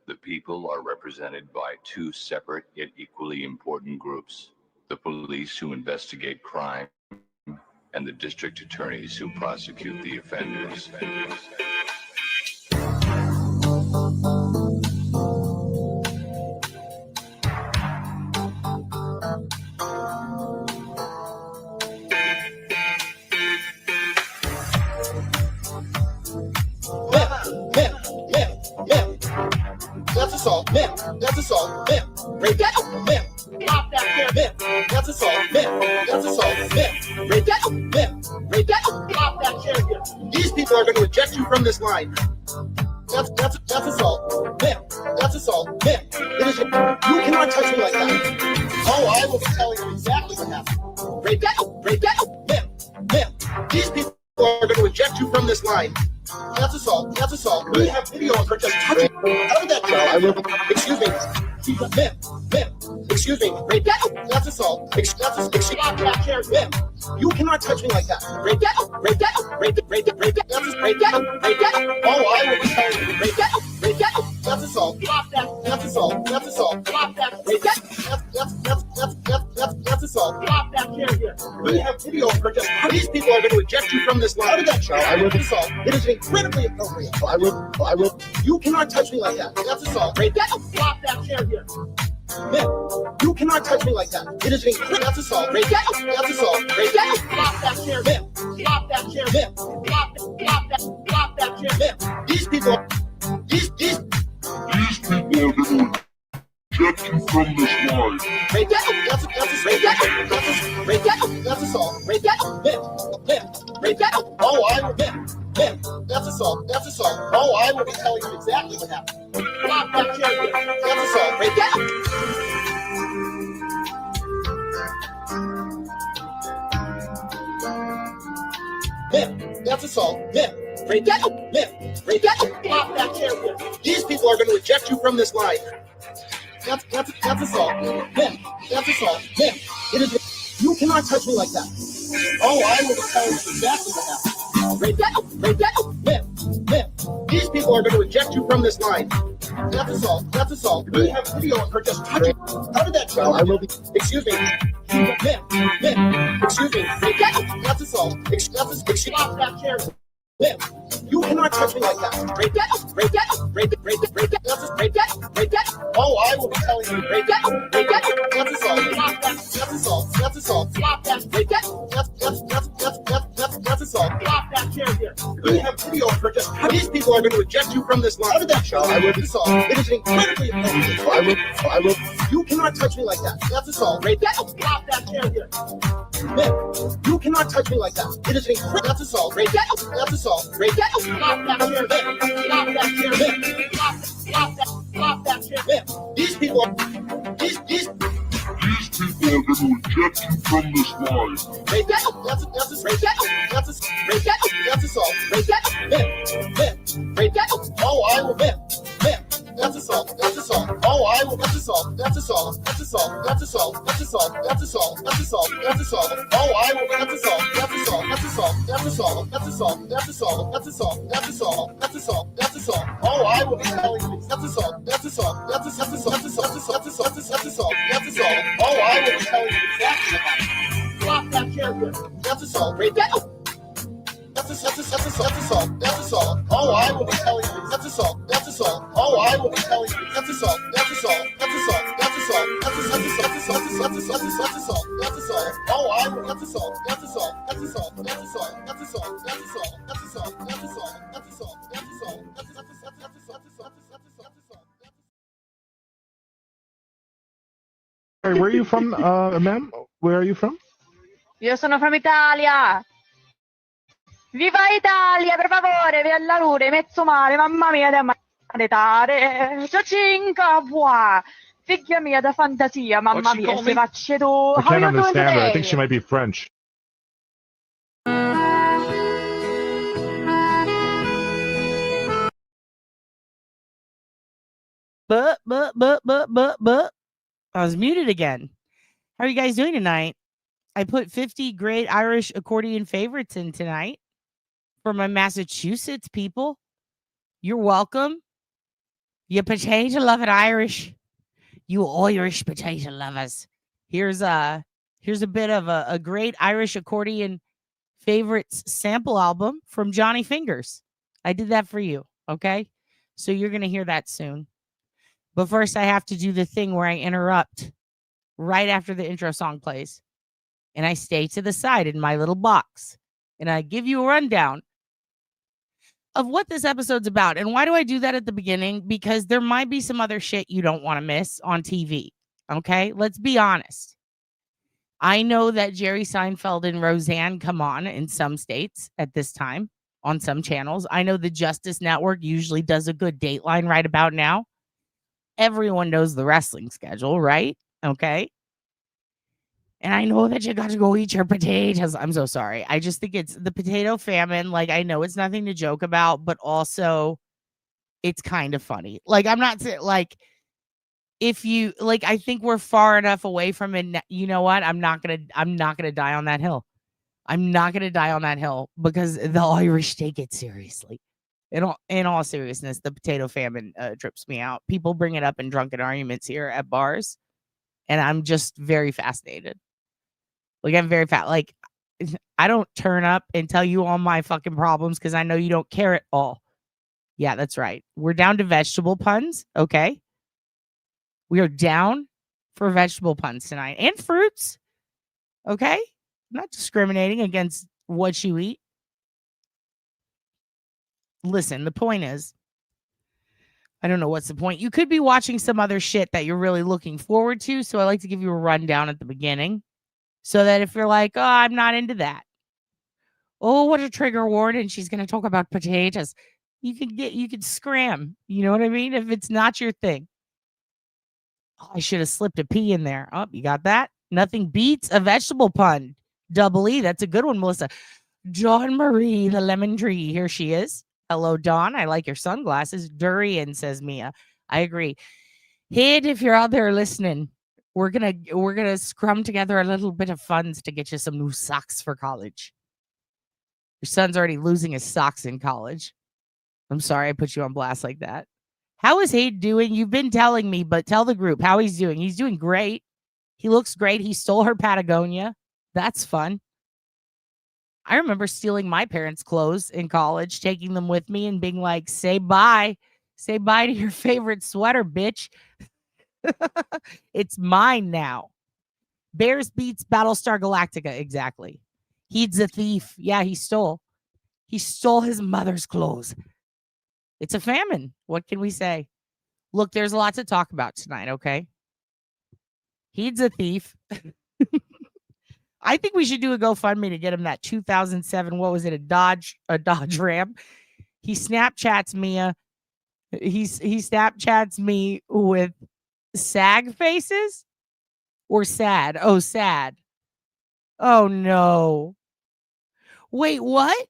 The people are represented by two separate yet equally important groups: the police who investigate crime and the district attorneys who prosecute the offenders. That's assault, man. That's assault, man. Break that up, man. Pop that here, man. That's assault, man. That's assault, man. Break that up, man. Break that up, pop that chair here. These people are going to eject you from this line. That's assault, man. That's assault, man. It is. You cannot touch me like that. Oh, I will be telling you exactly what happened. Break that up, man. Man. These people are going to eject you from this line. That's assault. That's assault. We have video of her just touching. How did that go? I will. Excuse me. Ma'am. Excuse me. Break that up. That's assault. Ma'am. You cannot touch me like that. Break that up. Break that up. Break that. Break that. Break that. Break that up. Break that up. Oh, I will be telling you. Break that up. Break that up. That's assault. That's assault. That's assault. Break that. That's assault. Pop that chair here. We have video of her just. These people are going to eject you from this line. How did that show? I will be assault. It is incredibly appropriate. I will. You cannot touch me like that. That's assault. Break that up. Pop that chair here. Ma'am, you cannot touch me like that. It is incredible. That's assault. Break that up. That's assault. Break that up. Pop that chair. Ma'am. Pop that chair. Ma'am. Pop that chair. Ma'am. These people are going to eject you from this line. Break that up. Break that up. Break that up. That's assault. Break that up. Ma'am. Break that up. Oh, I will. Ma'am. That's assault. That's assault. Oh, I will be telling you exactly what happened. Pop that chair here. That's assault. Break that up. Ma'am, that's assault. Ma'am, break that up. Ma'am, break that up. Pop that chair here. These people are going to eject you from this line. That's assault. Ma'am, that's assault. Ma'am, it is. You cannot touch me like that. Oh, I will be telling you exactly what happened. Break that up. Break that up. Ma'am, these people are going to eject you from this line. That's assault. That's assault. We have video of her just touching. How did that show? I will be. Excuse me. Ma'am. Excuse me. Break that up. That's assault. Excuse. Pop that chair. Ma'am, you cannot touch me like that. Break that up. Break that up. Break that. Break that. Break that. Break that. Oh, I will be telling you. Break that up. Break that up. That's assault. Pop that. That's assault. That's assault. Pop that. Break that. That's assault. Pop that chair here. We have video of her just. These people are going to eject you from this line. How did that show? I will be assault. It is incredibly appropriate. I will. You cannot touch me like that. That's assault. Break that up. Pop that chair here. Ma'am, you cannot touch me like that. It is incredible. That's assault. Break that up. That's assault. Break that up. Pop that chair. Pop that chair. Pop that chair. Ma'am, these people are going to eject you from this line. Break that up. That's break that up. Break that up. That's assault. Break that up. Ma'am. Break that up. Oh, I will. Ma'am. That's assault. That's assault. Oh, I will. That's assault. That's assault. That's assault. That's assault. That's assault. That's assault. That's assault. That's assault. Oh, I will. That's assault. That's assault. That's assault. That's assault. That's assault. That's assault. That's assault. That's assault. That's assault. That's assault. Oh, I will be telling you. That's assault. That's assault. That's assault. That's assault. That's assault. That's assault. That's assault. Oh, I will be telling you exactly what happened. Drop that chair here. That's assault. Break that up. That's assault. That's assault. Oh, I will be telling you. That's assault. That's assault. Oh, I will be telling you. That's assault. That's assault. That's assault. That's assault. That's assault. That's assault. That's assault. Oh, I will. That's assault. That's assault. That's assault. That's assault. That's assault. That's assault. That's assault. That's assault. That's assault. That's assault. Where are you from, ma'am? Where are you from? Io sono from Italia. Viva Italia, per favore, via la lure, mezzo mare, mamma mia, da maledare. Ciacinca, buah. Figlia mia, da fantasia, mamma mia, se faccio tu. I can't understand her. I think she might be French. But. I was muted again. How are you guys doing tonight? I put 50 great Irish accordion favorites in tonight for my Massachusetts people. You're welcome. You potato loving Irish. You Irish potato lovers. Here's a bit of a great Irish accordion favorites sample album from Johnny Fingers. I did that for you, okay? So you're going to hear that soon. But first, I have to do the thing where I interrupt right after the intro song plays. And I stay to the side in my little box. And I give you a rundown of what this episode's about. And why do I do that at the beginning? Because there might be some other shit you don't want to miss on TV. Okay? Let's be honest. I know that Jerry Seinfeld and Roseanne come on in some states at this time on some channels. I know the Justice Network usually does a good Dateline right about now. Everyone knows the wrestling schedule, right? Okay. And I know that you got to go eat your potatoes. I'm so sorry. I just think it's the potato famine. Like, I know it's nothing to joke about, but also it's kind of funny. Like, I'm not like, if you like, I think we're far enough away from it. You know what? I'm not gonna die on that hill. I'm not gonna die on that hill because the Irish take it seriously. In all seriousness, the potato famine trips me out. People bring it up in drunken arguments here at bars, and I'm just very fascinated. Like, I'm very like, I don't turn up and tell you all my fucking problems because I know you don't care at all. Yeah, that's right. We're down to vegetable puns, okay? We are down for vegetable puns tonight and fruits, okay? I'm not discriminating against what you eat. Listen, the point is, I don't know what's the point. You could be watching some other shit that you're really looking forward to, so I like to give you a rundown at the beginning. So that if you're like, oh, I'm not into that. Oh, what a trigger warning. She's going to talk about potatoes. You could scram. You know what I mean? If it's not your thing. Oh, I should have slipped a P in there. Oh, you got that? Nothing beats a vegetable pun. Double E. That's a good one, Melissa. Dawn Marie, the lemon tree. Here she is. Hello, Dawn. I like your sunglasses. Durian, says Mia. I agree. Hid, if you're out there listening. We're gonna scrum together a little bit of funds to get you some new socks for college. Your son's already losing his socks in college. I'm sorry I put you on blast like that. How is Hayden doing? You've been telling me, but tell the group how he's doing. He's doing great. He looks great. He stole her Patagonia. That's fun. I remember stealing my parents' clothes in college, taking them with me and being like, say bye. Say bye to your favorite sweater, bitch. It's mine now. Bears beats Battlestar Galactica. Exactly. He's a thief. Yeah, he stole his mother's clothes. It's a famine. What can we say? Look, there's a lot to talk about tonight, okay? He's a thief. I think we should do a GoFundMe to get him that 2007, what was it, a Dodge Ram. He Snapchats Mia. He Snapchats me with sag faces or sad. Oh, sad. Oh, no. Wait, what?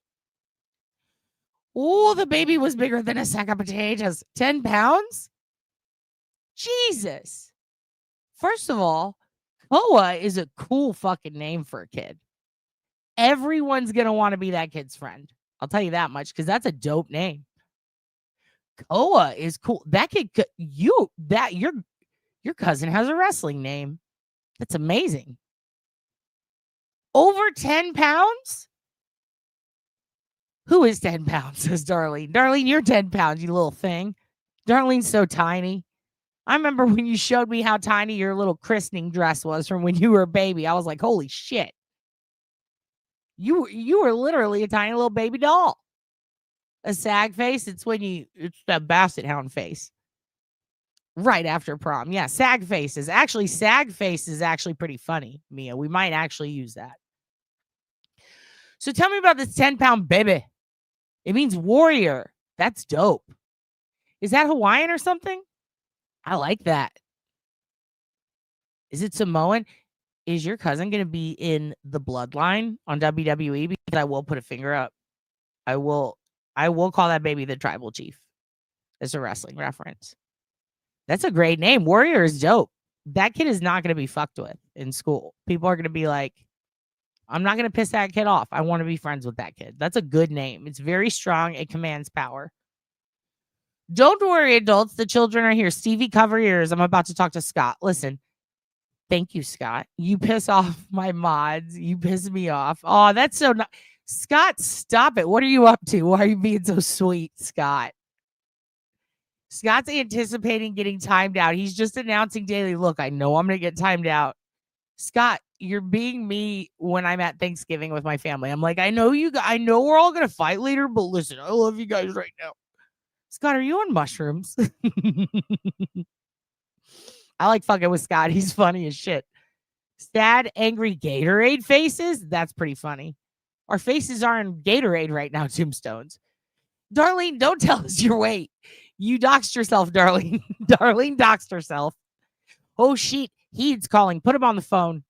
Oh, the baby was bigger than a sack of potatoes. 10 pounds? Jesus. First of all, Koa is a cool fucking name for a kid. Everyone's going to want to be that kid's friend. I'll tell you that much because that's a dope name. Koa is cool. That kid, your cousin has a wrestling name. That's amazing. Over 10 pounds? Who is 10 pounds, says Darlene. Darlene, you're 10 pounds, you little thing. Darlene's so tiny. I remember when you showed me how tiny your little christening dress was from when you were a baby. I was like, holy shit. You were literally a tiny little baby doll. A sag face, it's that basset hound face. Right after prom. Yeah, sag faces. Actually, sag face is actually pretty funny, Mia. We might actually use that. So tell me about this 10-pound baby. It means warrior. That's dope. Is that Hawaiian or something? I like that. Is it Samoan? Is your cousin going to be in the bloodline on WWE? Because I will put a finger up. I will call that baby the tribal chief. It's a wrestling reference. That's a great name. Warrior is dope. That kid is not going to be fucked with in school. People are going to be like, I'm not going to piss that kid off. I want to be friends with that kid. That's a good name. It's very strong. It commands power. Don't worry, adults. The children are here. Stevie, cover your ears. I'm about to talk to Scott. Listen. Thank you, Scott. You piss off my mods. You piss me off. Oh, that's so nice. Scott, stop it. What are you up to? Why are you being so sweet, Scott? Scott's anticipating getting timed out. He's just announcing daily. Look, I know I'm going to get timed out. Scott, you're being me when I'm at Thanksgiving with my family. I'm like, I know we're all going to fight later, but listen, I love you guys right now. Scott, are you on mushrooms? I like fucking with Scott. He's funny as shit. Sad, angry Gatorade faces? That's pretty funny. Our faces are in Gatorade right now, Tombstones. Darlene, don't tell us your weight. You doxed yourself, Darlene. Darlene doxed herself. Oh, shit. Heed's calling. Put him on the phone.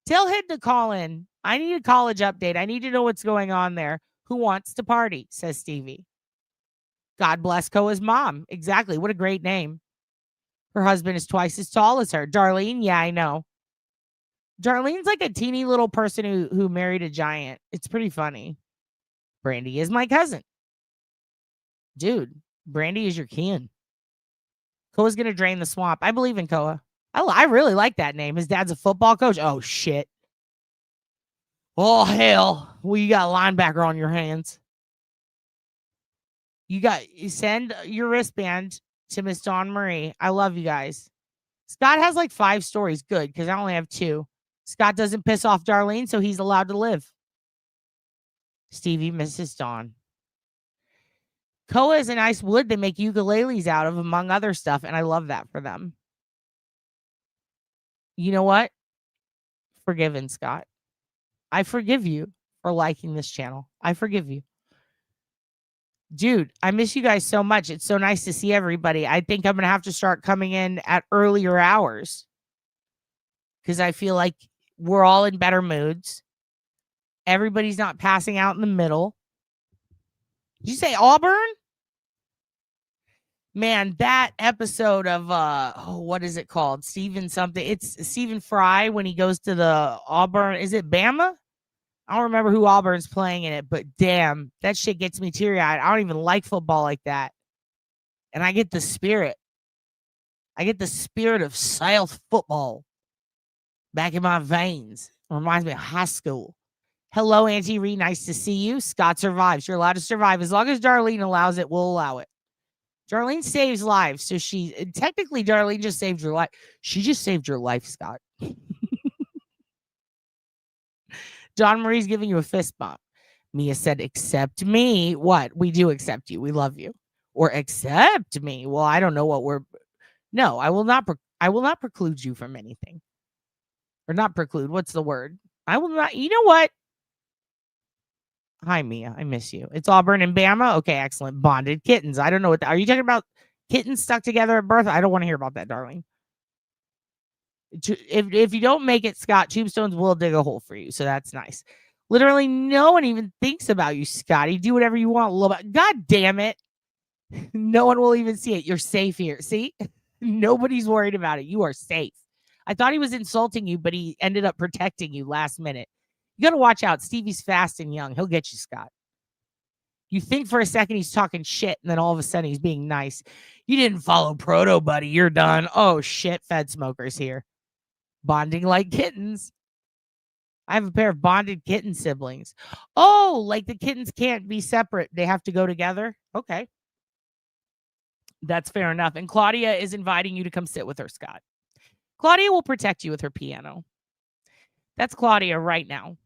Tell Head to call in. I need a college update. I need to know what's going on there. Who wants to party? Says Stevie. God bless Koa's mom. Exactly. What a great name. Her husband is twice as tall as her. Darlene, yeah, I know. Darlene's like a teeny little person who married a giant. It's pretty funny. Brandy is my cousin. Dude, Brandy is your kin. Koa's going to drain the swamp. I believe in Koa. I really like that name. His dad's a football coach. Oh, shit. Oh, hell. Well, you got a linebacker on your hands. You send your wristband to Miss Dawn Marie. I love you guys. Scott has like 5 stories. Good, because I only have 2. Scott doesn't piss off Darlene, so he's allowed to live. Stevie misses Dawn. Koa is a nice wood they make ukuleles out of, among other stuff, and I love that for them. You know what? Forgiven, Scott. I forgive you for liking this channel. I forgive you. Dude, I miss you guys so much. It's so nice to see everybody. I think I'm going to have to start coming in at earlier hours because I feel like we're all in better moods. Everybody's not passing out in the middle. Did you say Auburn? Man, that episode of, what is it called? Stephen something. It's Stephen Fry when he goes to the Auburn. Is it Bama? I don't remember who Auburn's playing in it, but damn, that shit gets me teary-eyed. I don't even like football like that. And I get the spirit. I get the spirit of South football back in my veins. It reminds me of high school. Hello, Auntie Ree. Nice to see you. Scott survives. You're allowed to survive. As long as Darlene allows it, we'll allow it. Darlene saves lives. So technically, Darlene just saved your life. She just saved your life, Scott. John Marie's giving you a fist bump. Mia said, accept me. What? We do accept you. We love you. Or accept me. Well, I don't know what we're... No, I will not preclude you from anything. Or not preclude. What's the word? I will not... You know what? Hi, Mia. I miss you. It's Auburn and Bama? Okay, excellent. Bonded kittens. I don't know what... Are you talking about kittens stuck together at birth? I don't want to hear about that, darling. If you don't make it, Scott, Tombstones will dig a hole for you. So that's nice. Literally, no one even thinks about you, Scotty. Do whatever you want. God damn it. No one will even see it. You're safe here. See? Nobody's worried about it. You are safe. I thought he was insulting you, but he ended up protecting you last minute. You got to watch out. Stevie's fast and young. He'll get you, Scott. You think for a second he's talking shit, and then all of a sudden he's being nice. You didn't follow Proto, buddy. You're done. Oh, shit. Fed smokers here. Bonding like kittens. I have a pair of bonded kitten siblings. Oh, like the kittens can't be separate. They have to go together. Okay. That's fair enough. And Claudia is inviting you to come sit with her, Scott. Claudia will protect you with her piano. That's Claudia right now.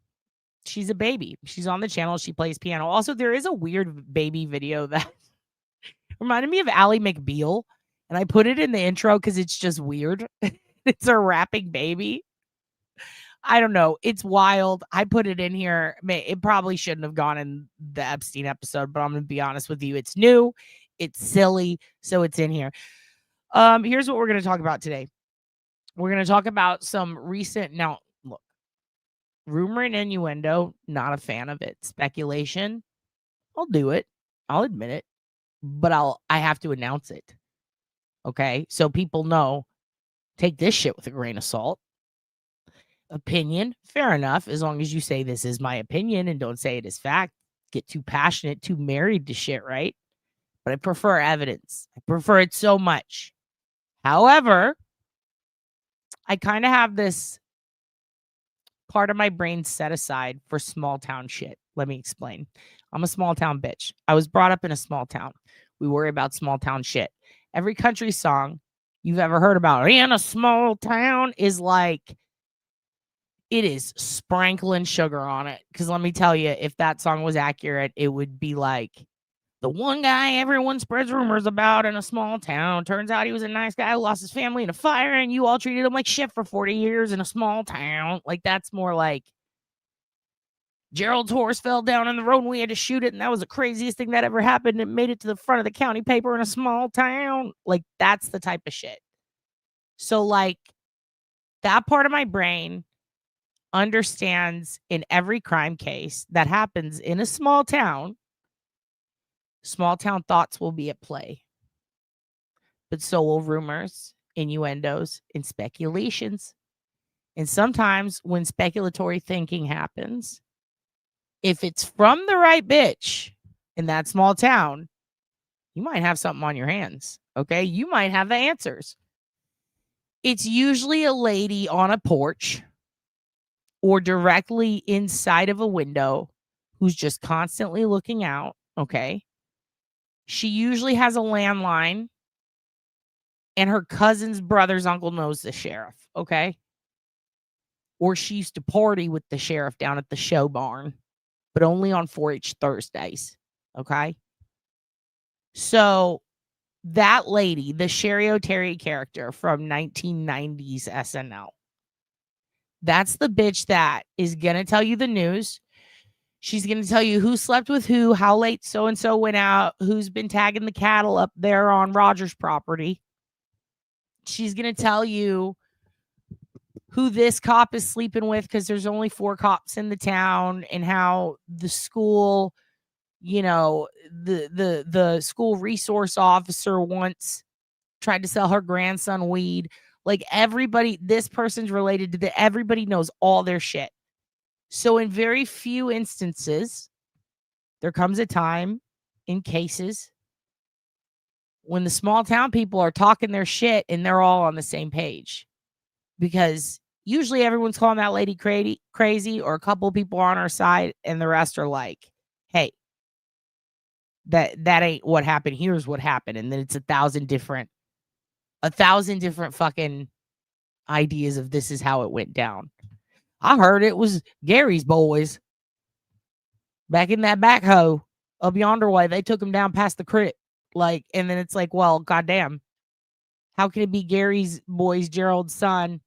She's a baby. She's on the channel. She plays piano. Also, there is a weird baby video that reminded me of Ally McBeal. And I put it in the intro because it's just weird. It's a rapping baby. I don't know. It's wild. I put it in here. It probably shouldn't have gone in the Epstein episode, but I'm going to be honest with you. It's new. It's silly. So it's in here. Here's what we're going to talk about today. We're going to talk about some recent... Now, look. Rumor and innuendo. Not a fan of it. Speculation. I'll do it. I'll admit it. But I have to announce it. Okay? So people know. Take this shit with a grain of salt. Opinion, fair enough, as long as you say this is my opinion and don't say it is fact. Get too passionate, too married to shit, right? but I prefer evidence. I prefer it so much. However, I kind of have this part of my brain set aside for small town shit. Let me explain. I'm a small town bitch. I was brought up in a small town. We worry about small town shit. Every country song you've ever heard about in a small town is like, it is sprinkling sugar on it. Because let me tell you, if that song was accurate, it would be like, the one guy everyone spreads rumors about in a small town. Turns out he was a nice guy who lost his family in a fire, and you all treated him like shit for 40 years in a small town. Like, that's more like Gerald's horse fell down in the road and we had to shoot it, and that was the craziest thing that ever happened. It made it to the front of the county paper in a small town. Like, that's the type of shit. So, like, that part of my brain understands in every crime case that happens in a small town thoughts will be at play. But so will rumors, innuendos, and speculations. And sometimes when speculatory thinking happens, if it's from the right bitch in that small town, you might have something on your hands. Okay? You might have the answers. It's usually a lady on a porch or directly inside of a window who's just constantly looking out. Okay? She usually has a landline, and her cousin's brother's uncle knows the sheriff, okay? Or she used to party with the sheriff down at the show barn, but only on 4-H Thursdays, okay? So that lady, the Sherry O'Terry character from 1990s SNL, that's the bitch that is going to tell you the news. She's going to tell you who slept with who, how late so-and-so went out, who's been tagging the cattle up there on Roger's property. She's going to tell you who this cop is sleeping with because there's only 4 cops in the town, and how the school, you know, the school resource officer once tried to sell her grandson weed. Like, everybody, this person's related to everybody knows all their shit. So in very few instances, there comes a time in cases when the small town people are talking their shit and they're all on the same page. Because usually everyone's calling that lady crazy, or a couple people are on her side, and the rest are like, hey, that ain't what happened. Here's what happened. And then it's 1,000 different fucking ideas of this is how it went down. I heard it was Gary's boys back in that backhoe up yonder way. They took him down past the crit. Like, and then it's like, well, goddamn, how can it be Gary's boys, Gerald's son,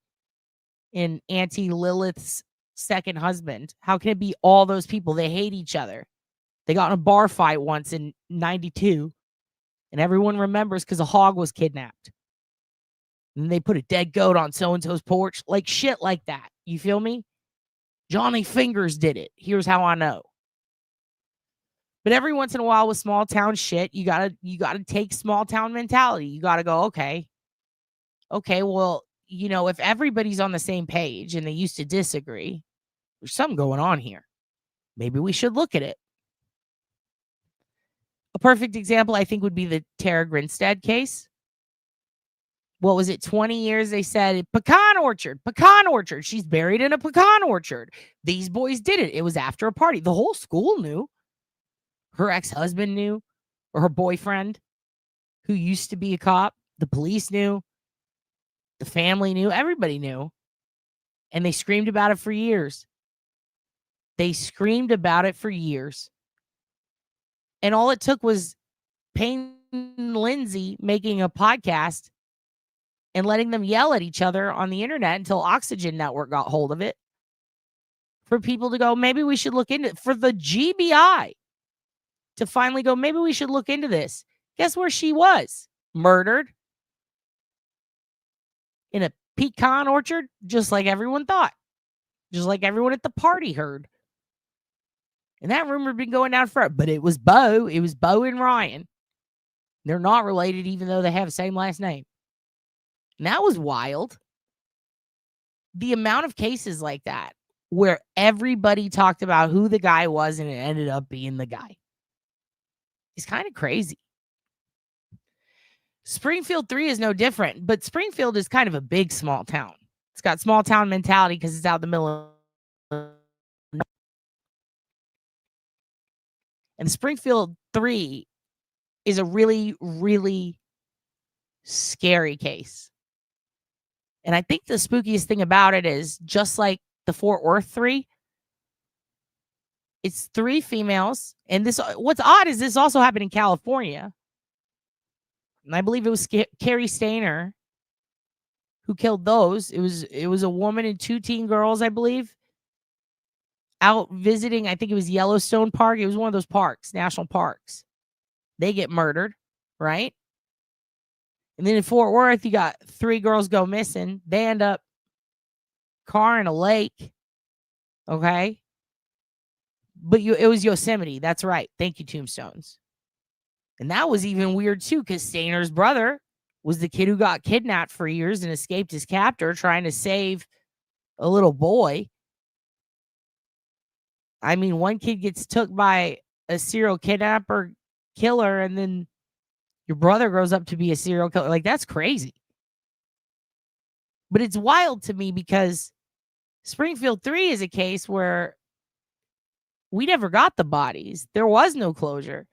and Auntie Lilith's second husband? How can it be all those people? They hate each other. They got in a bar fight once in 92, and everyone remembers because a hog was kidnapped. And they put a dead goat on so-and-so's porch. Like, shit like that. You feel me? Johnny Fingers did it. Here's how I know. But every once in a while with small town shit, you gotta take small town mentality. You gotta go, okay, well, you know, if everybody's on the same page and they used to disagree, there's something going on here. Maybe we should look at it. A perfect example, I think, would be the Tara Grinstead case. What was it, 20 years? They said pecan orchard. She's buried in a pecan orchard. These boys did it. It was after a party. The whole school knew. Her ex-husband knew, or her boyfriend, who used to be a cop. The police knew. The family knew. Everybody knew. And they screamed about it for years. And all it took was Payne Lindsay making a podcast and letting them yell at each other on the internet until Oxygen Network got hold of it, for people to go, maybe we should look into it. For the GBI to finally go, maybe we should look into this. Guess where she was? Murdered in a pecan orchard, just like everyone thought. Just like everyone at the party heard. And that rumor had been going down forever. But it was Bo. It was Bo and Ryan. They're not related, even though they have the same last name. And that was wild. The amount of cases like that where everybody talked about who the guy was and it ended up being the guy is kind of crazy. Springfield 3 is no different, but Springfield is kind of a big small town. It's got small town mentality because it's out in the middle of. And Springfield 3 is a really, really scary case. And I think the spookiest thing about it is, just like the Fort Worth 3, it's 3 females. And this, what's odd is this also happened in California. And I believe it was Carrie Stainer who killed those. It was a woman and 2 teen girls, I believe, out visiting, I think it was Yellowstone Park. It was one of those parks, national parks. They get murdered, right? And then in Fort Worth, you got 3 girls go missing. They end up car in a lake. Okay. But it was Yosemite. That's right. Thank you, Tombstones. And that was even weird too, because Stainer's brother was the kid who got kidnapped for years and escaped his captor trying to save a little boy. I mean, one kid gets took by a serial kidnapper killer, and then your brother grows up to be a serial killer. Like, that's crazy. But it's wild to me because Springfield 3 is a case where we never got the bodies. There was no closure.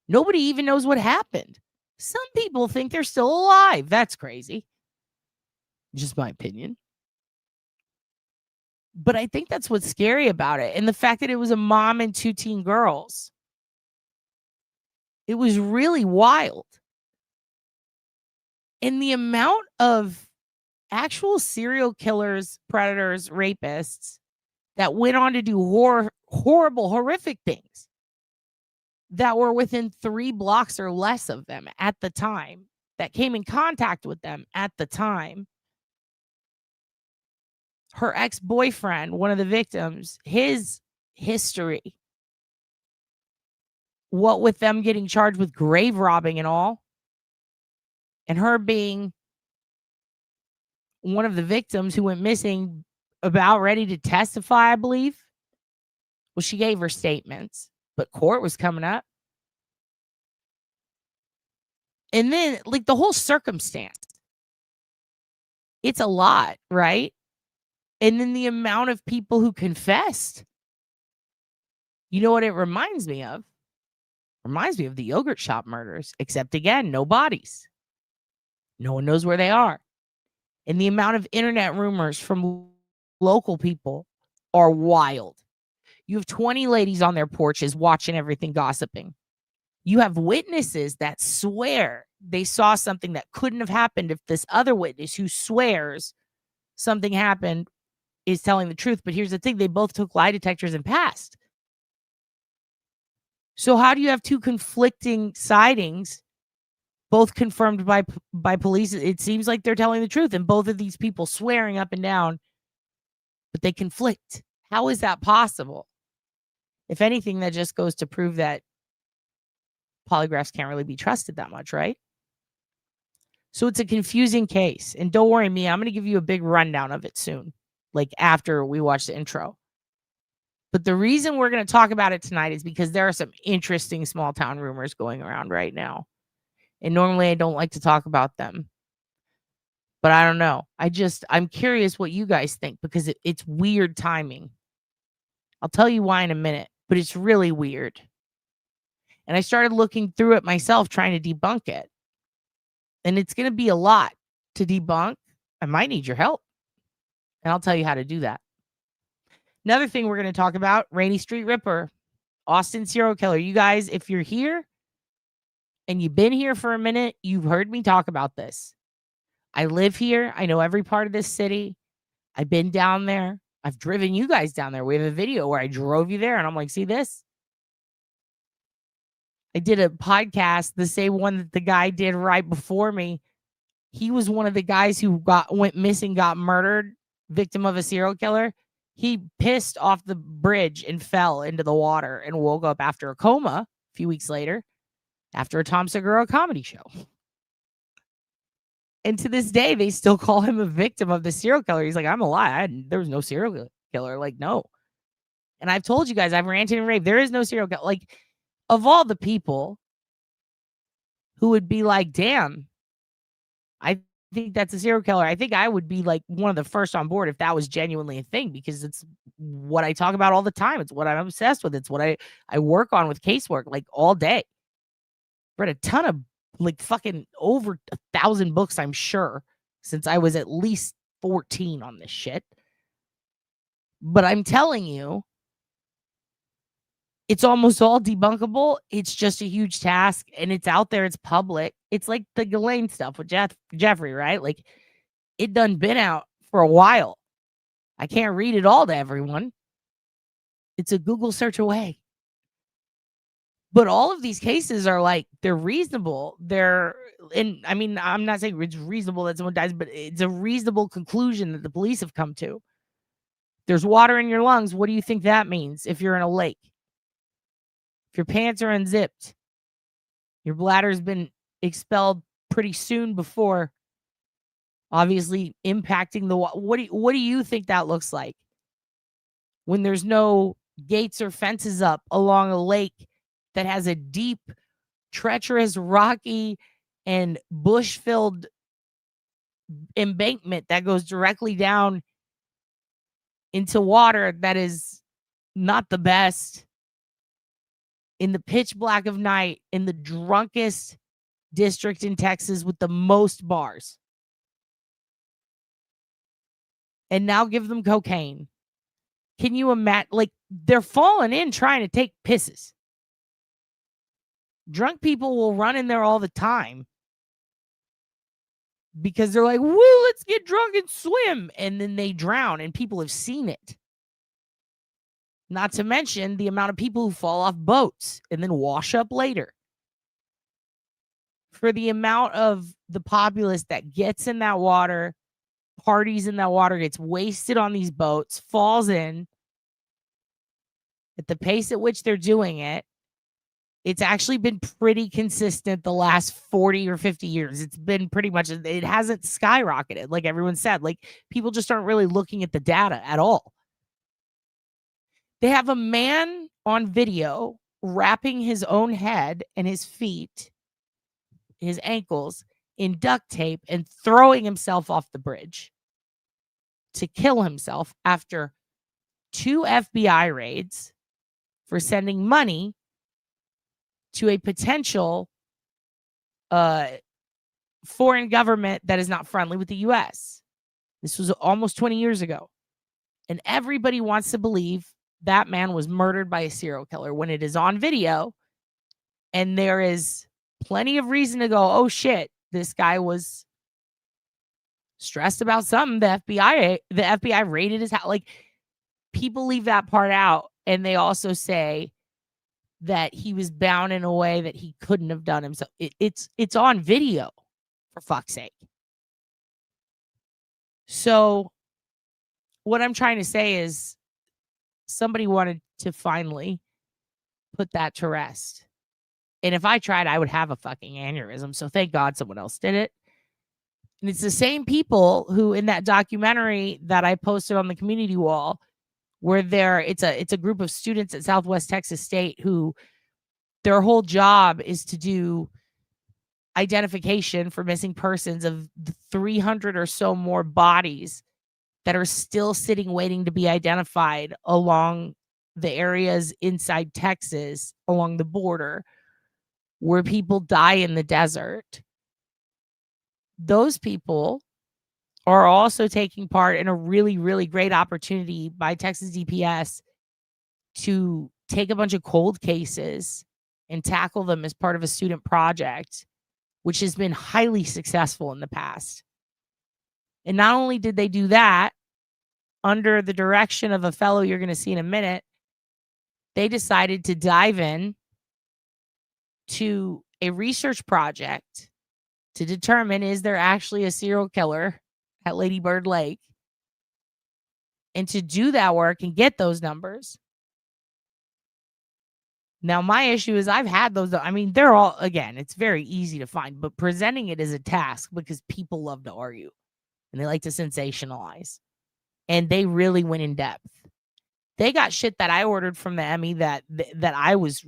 Nobody even knows what happened. Some people think they're still alive. That's crazy. Just my opinion. But I think that's what's scary about it. And the fact that it was a mom and 2 teen girls. It was really wild. And the amount of actual serial killers, predators, rapists that went on to do horrible, horrific things that were within 3 blocks or less of them at the time, that came in contact with them at the time. Her ex-boyfriend, one of the victims, his history, what with them getting charged with grave robbing and all, and her being one of the victims who went missing, about ready to testify, I believe. Well, she gave her statements, but court was coming up. And then, like, the whole circumstance, it's a lot, right? And then the amount of people who confessed. You know what it reminds me of? Reminds me of the yogurt shop murders, except again, no bodies. No one knows where they are. And the amount of internet rumors from local people are wild. You have 20 ladies on their porches watching everything, gossiping. You have witnesses that swear they saw something that couldn't have happened if this other witness who swears something happened is telling the truth. But here's the thing. They both took lie detectors and passed. So how do you have 2 conflicting sightings, both confirmed by police? It seems like they're telling the truth, and both of these people swearing up and down, but they conflict. How is that possible? If anything, that just goes to prove that polygraphs can't really be trusted that much, right? So it's a confusing case. And don't worry, me, I'm going to give you a big rundown of it soon, like after we watch the intro. But the reason we're going to talk about it tonight is because there are some interesting small town rumors going around right now. And normally I don't like to talk about them. But I don't know. I'm curious what you guys think, because it's weird timing. I'll tell you why in a minute, but it's really weird. And I started looking through it myself, trying to debunk it. And it's going to be a lot to debunk. I might need your help. And I'll tell you how to do that. Another thing we're going to talk about, Rainy Street Ripper, Austin serial killer. You guys, if you're here and you've been here for a minute, you've heard me talk about this. I live here. I know every part of this city. I've been down there. I've driven you guys down there. We have a video where I drove you there and I'm like, see this? I did a podcast, the same one that the guy did right before me. He was one of the guys who went missing, got murdered, victim of a serial killer. He pissed off the bridge and fell into the water and woke up after a coma a few weeks later after a Tom Segura comedy show. And to this day, they still call him a victim of the serial killer. He's like, I'm a lie. There was no serial killer. Like, no. And I've told you guys, I've ranted and raved. There is no serial killer. Like, of all the people who would be like, damn, I think that's a serial killer. I think I would be like one of the first on board if that was genuinely a thing, because it's what I talk about all the time. It's what I'm obsessed with. It's what I work on with casework like all day. Read a ton of like fucking over 1,000 books, I'm sure, since I was at least 14 on this shit. But I'm telling you, it's almost all debunkable. It's just a huge task, and it's out there. It's public. It's like the GHISLAINE stuff with Jeffrey, right? Like, it done been out for a while. I can't read it all to everyone. It's a Google search away. But all of these cases are like, they're reasonable. And I mean, I'm not saying it's reasonable that someone dies, but it's a reasonable conclusion that the police have come to. There's water in your lungs. What do you think that means if you're in a lake? If your pants are unzipped, your bladder's been expelled pretty soon before, obviously impacting the water. What do you think that looks like when there's no gates or fences up along a lake that has a deep, treacherous, rocky, and bush-filled embankment that goes directly down into water that is not the best, in the pitch black of night, in the drunkest district in Texas with the most bars? And now give them cocaine. Can you imagine? Like, they're falling in trying to take pisses. Drunk people will run in there all the time because they're like, woo, let's get drunk and swim. And then they drown, and people have seen it. Not to mention the amount of people who fall off boats and then wash up later. For the amount of the populace that gets in that water, parties in that water, gets wasted on these boats, falls in, at the pace at which they're doing it, it's actually been pretty consistent the last 40 or 50 years. It's been pretty much, it hasn't skyrocketed, like everyone said. Like, people just aren't really looking at the data at all. They have a man on video wrapping his own head and his feet, his ankles, in duct tape and throwing himself off the bridge to kill himself after 2 FBI raids for sending money to a potential foreign government that is not friendly with the U.S. This was almost 20 years ago. And everybody wants to believe that man was murdered by a serial killer when it is on video. And there is plenty of reason to go, oh shit, this guy was stressed about something. The FBI raided his house. Like, people leave that part out. And they also say that he was bound in a way that he couldn't have done himself. It's on video, for fuck's sake. So what I'm trying to say is, somebody wanted to finally put that to rest. And if I tried, I would have a fucking aneurysm. So thank God someone else did it. And it's the same people who, in that documentary that I posted on the community wall, where it's a group of students at Southwest Texas State who their whole job is to do identification for missing persons of the 300 or so more bodies that are still sitting waiting to be identified along the areas inside Texas, along the border, where people die in the desert. Those people are also taking part in a really, really great opportunity by Texas DPS to take a bunch of cold cases and tackle them as part of a student project, which has been highly successful in the past. And not only did they do that, under the direction of a fellow you're going to see in a minute, they decided to dive in to a research project to determine, is there actually a serial killer at Lady Bird Lake? And to do that work and get those numbers. Now, my issue is I've had those. I mean, they're all, again, it's very easy to find, but presenting it as a task, because people love to argue and they like to sensationalize. And they really went in depth. They got shit that I ordered from the Emmy that I was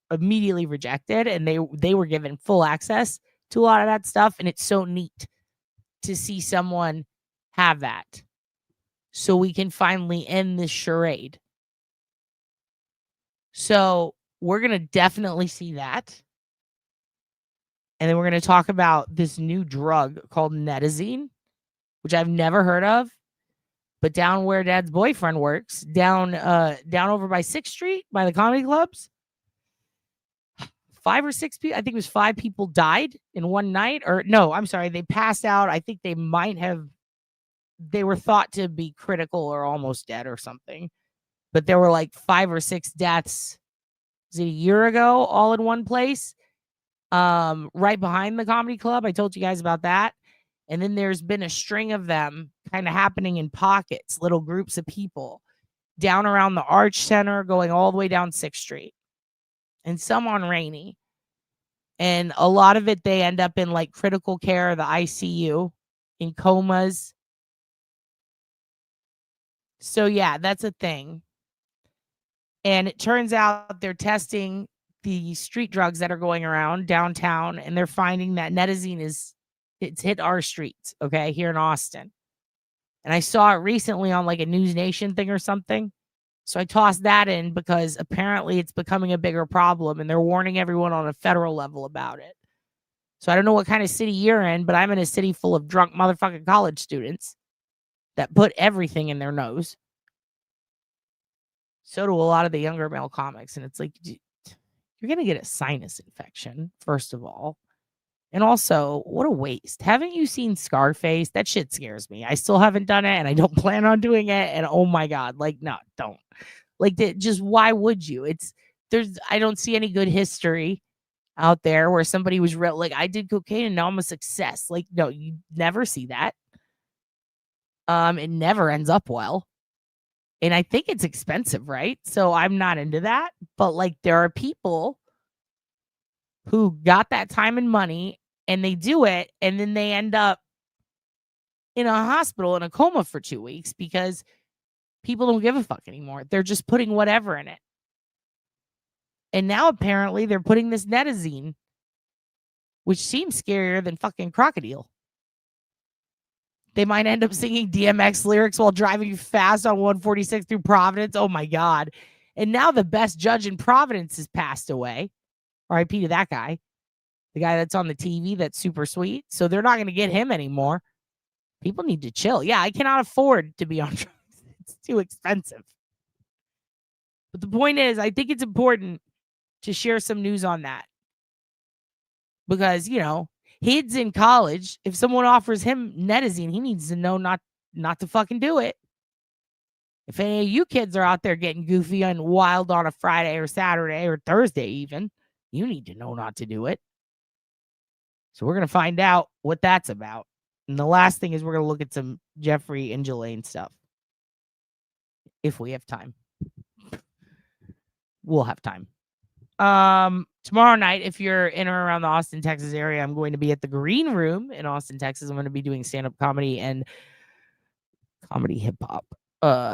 immediately rejected, and they were given full access to a lot of that stuff. And it's so neat to see someone have that so we can finally end this charade. So we're going to definitely see that. And then we're going to talk about this new drug called Netazine, which I've never heard of. But down where Dad's boyfriend works, down over by 6th Street, by the comedy clubs, 5 or 6 people, I think it was 5 people died in one night. Or no, I'm sorry, they passed out. I think they were thought to be critical or almost dead or something. But there were like 5 or 6 deaths, was it a year ago, all in one place? Right behind the comedy club. I told you guys about that. And then there's been a string of them kind of happening in pockets, little groups of people down around the Arch Center, going all the way down 6th Street, and some on Rainey. And a lot of it, they end up in like critical care, the ICU, in comas. So yeah, that's a thing. And it turns out they're testing the street drugs that are going around downtown, and they're finding that Netazine it's hit our streets, okay, here in Austin. And I saw it recently on like a News Nation thing or something. So I tossed that in because apparently it's becoming a bigger problem, and they're warning everyone on a federal level about it. So I don't know what kind of city you're in, but I'm in a city full of drunk motherfucking college students that put everything in their nose. So do a lot of the younger male comics. And it's like, you're going to get a sinus infection, first of all. And also, what a waste. Haven't you seen Scarface? That shit scares me. I still haven't done it, and I don't plan on doing it. And oh my God, like, no, don't. Like, just why would you? I don't see any good history out there where somebody was real, like, I did cocaine and now I'm a success. Like, no, you never see that. It never ends up well. And I think it's expensive, right? So I'm not into that. But like, there are people who got that time and money and they do it, and then they end up in a hospital in a coma for 2 weeks because people don't give a fuck anymore. They're just putting whatever in it. And now apparently they're putting this Netazine, which seems scarier than fucking crocodile. They might end up singing DMX lyrics while driving fast on 146 through Providence. Oh my God. And now the best judge in Providence has passed away. RIP to that guy. The guy that's on the TV that's super sweet. So they're not going to get him anymore. People need to chill. Yeah, I cannot afford to be on drugs. It's too expensive. But the point is, I think it's important to share some news on that. Because, he's in college. If someone offers him Netazine, he needs to know not to fucking do it. If any of you kids are out there getting goofy and wild on a Friday or Saturday or Thursday even, you need to know not to do it. So we're going to find out what that's about. And the last thing is we're going to look at some Jeffrey and Ghislaine stuff. If we have time. We'll have time. Tomorrow night, if you're in or around the Austin, Texas area, I'm going to be at the Green Room in Austin, Texas. I'm going to be doing stand-up comedy and comedy hip-hop.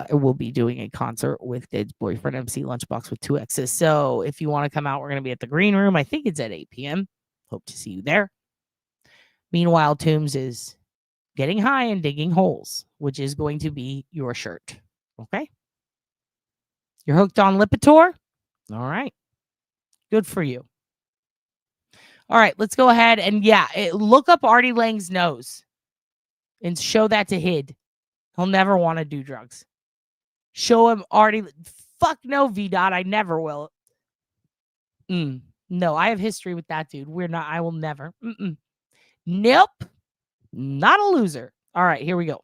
We'll be doing a concert with Dad's boyfriend, MC Lunchbox with 2 X's. So if you want to come out, we're going to be at the Green Room. I think it's at 8 p.m. Hope to see you there. Meanwhile, Toombs is getting high and digging holes, which is going to be your shirt. Okay? You're hooked on Lipitor? All right. Good for you. All right, let's go ahead and look up Artie Lang's nose and show that to Hid. He'll never want to do drugs. Show him Artie. Fuck no, VDOT. I never will. No, I have history with that dude. I will never. Nope. Not a loser. All right, here we go.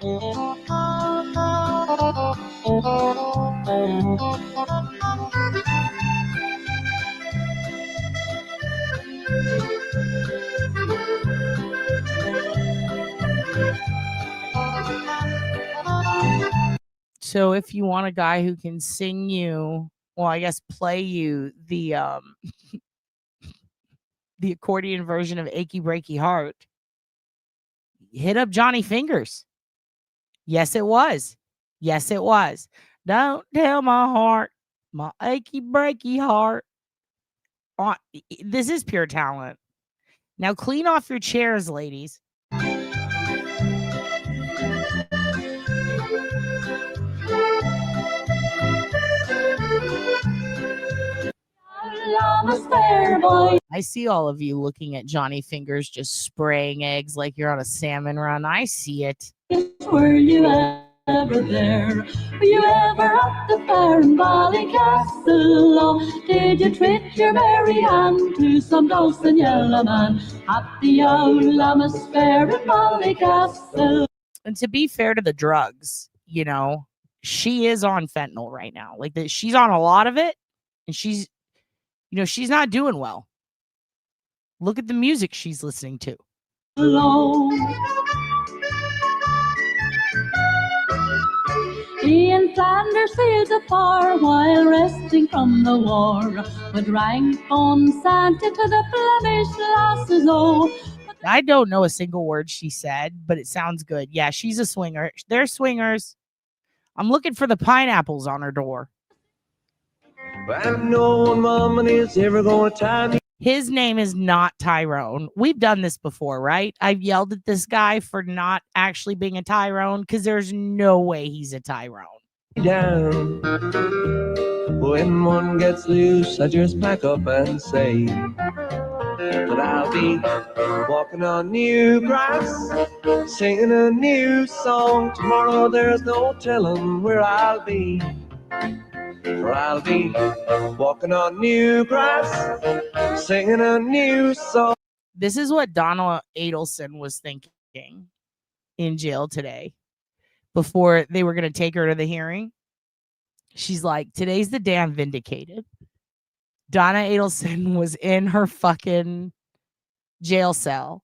So if you want a guy who can sing you, well, I guess play you the the accordion version of Achy Breaky Heart, hit up Johnny Fingers. Yes, it was. Yes, it was. Don't tell my heart, my achy breaky heart. This is pure talent. Now clean off your chairs, ladies. I see all of you looking at Johnny Fingers just spraying eggs like you're on a salmon run. I see it. Were you ever there? Were you ever at the fair in Ballycastle? Oh, did you treat your merry hand to some dulcet yellow man at the old Lammas Fair in Ballycastle? And to be fair to the drugs, you know, she is on fentanyl right now. Like she's on a lot of it, and she's, you know, she's not doing well. Look at the music she's listening to. Ian Flanders sailed afar while resting from the war, but drank on Santa to the Flemish lasses. Oh, I don't know a single word she said, but it sounds good. Yeah, she's a swinger. They're swingers. I'm looking for the pineapples on her door. I know Mama is ever going to tie me. His name is not Tyrone. We've done this before, right? I've yelled at this guy for not actually being a Tyrone because there's no way he's a Tyrone. Down. When one gets loose, I just pack up and say that I'll be walking on new grass, singing a new song. Tomorrow there's no telling where I'll be. For I'll be walking on new grass, singing a new song. This is what Donna Adelson was thinking in jail today before they were going to take her to the hearing. She's like, today's the day I'm vindicated. Donna Adelson was in her fucking jail cell,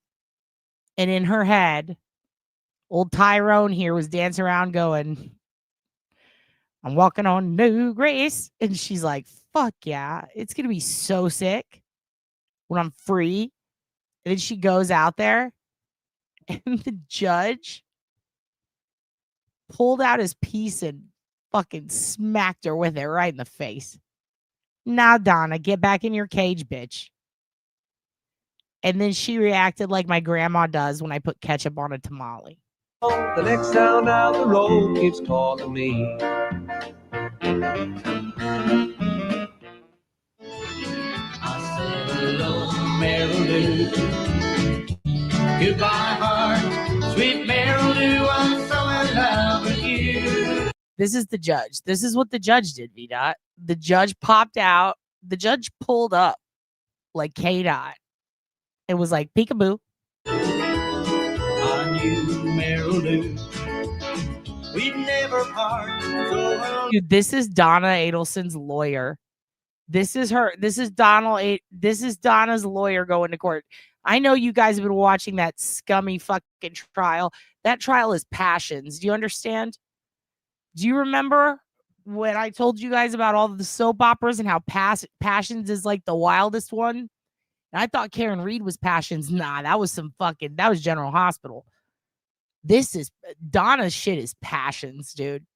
and in her head, old Tyrone here was dancing around going, I'm walking on new grace. And she's like, fuck yeah, it's going to be so sick when I'm free. And then she goes out there, and the judge pulled out his piece and fucking smacked her with it right in the face. Now, Donna, get back in your cage, bitch. And then she reacted like my grandma does when I put ketchup on a tamale. The next town down the road keeps calling me. I said hello, Mary Lou. Goodbye, heart, sweet Mary Lou. I'm so in love with you. This is the judge. This is what the judge did, VDOT. The judge popped out. The judge pulled up like K-Dot. It was like peekaboo. I knew Mary Lou. We'd never part. So Dude, this is Donna Adelson's lawyer. This is her. This is Donna's lawyer going to court. I know you guys have been watching that scummy fucking trial. That trial is Passions. Do you understand? Do you remember when I told you guys about all the soap operas and how Passions is like the wildest one? And I thought Karen Reed was Passions. Nah, that was that was General Hospital. This is Donna's shit is Passions, dude.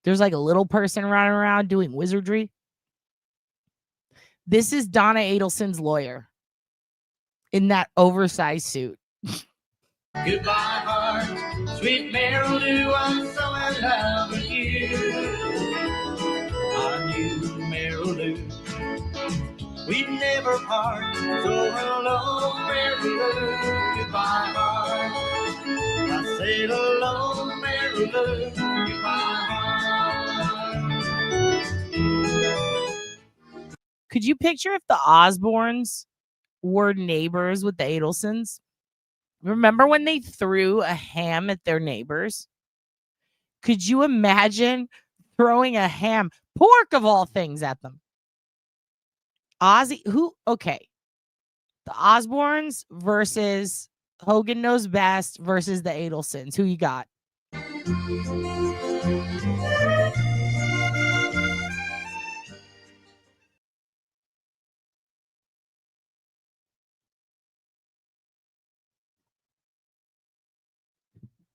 There's like a little person running around doing wizardry. This is Donna Adelson's lawyer in that oversized suit. goodbye, heart, sweet Mary Lou. I'm so in love with you. I knew Mary Lou. We'd never part. So hello, Mary Lou. Goodbye, heart. I said hello, Mary Lou. Goodbye, heart. Could you picture if the Osbournes were neighbors with the Adelsons? Remember when they threw a ham at their neighbors? Could you imagine throwing a ham, pork of all things, at them? Okay. The Osbournes versus Hogan Knows Best versus the Adelsons. Who you got?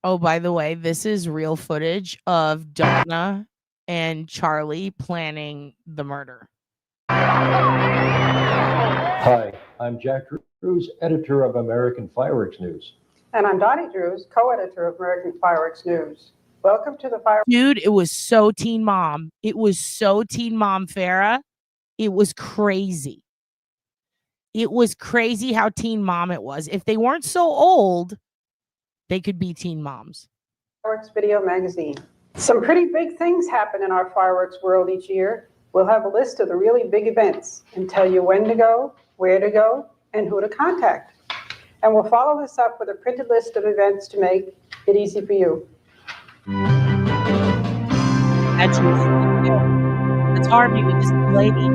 Oh, by the way, this is real footage of Donna and Charlie planning the murder. Hi, I'm Jack Drews, editor of American Fireworks News. And I'm Donnie Drews, co-editor of American Fireworks News. Welcome to the Fireworks. Dude, it was so Teen Mom. It was so Teen Mom, Farrah. It was crazy. It was crazy how Teen Mom it was. If they weren't so old, they could be teen moms. Fireworks Video Magazine. Some pretty big things happen in our fireworks world each year. We'll have a list of the really big events and tell you when to go, where to go, and who to contact. And we'll follow this up with a printed list of events to make it easy for you. That's Harvey with this lady.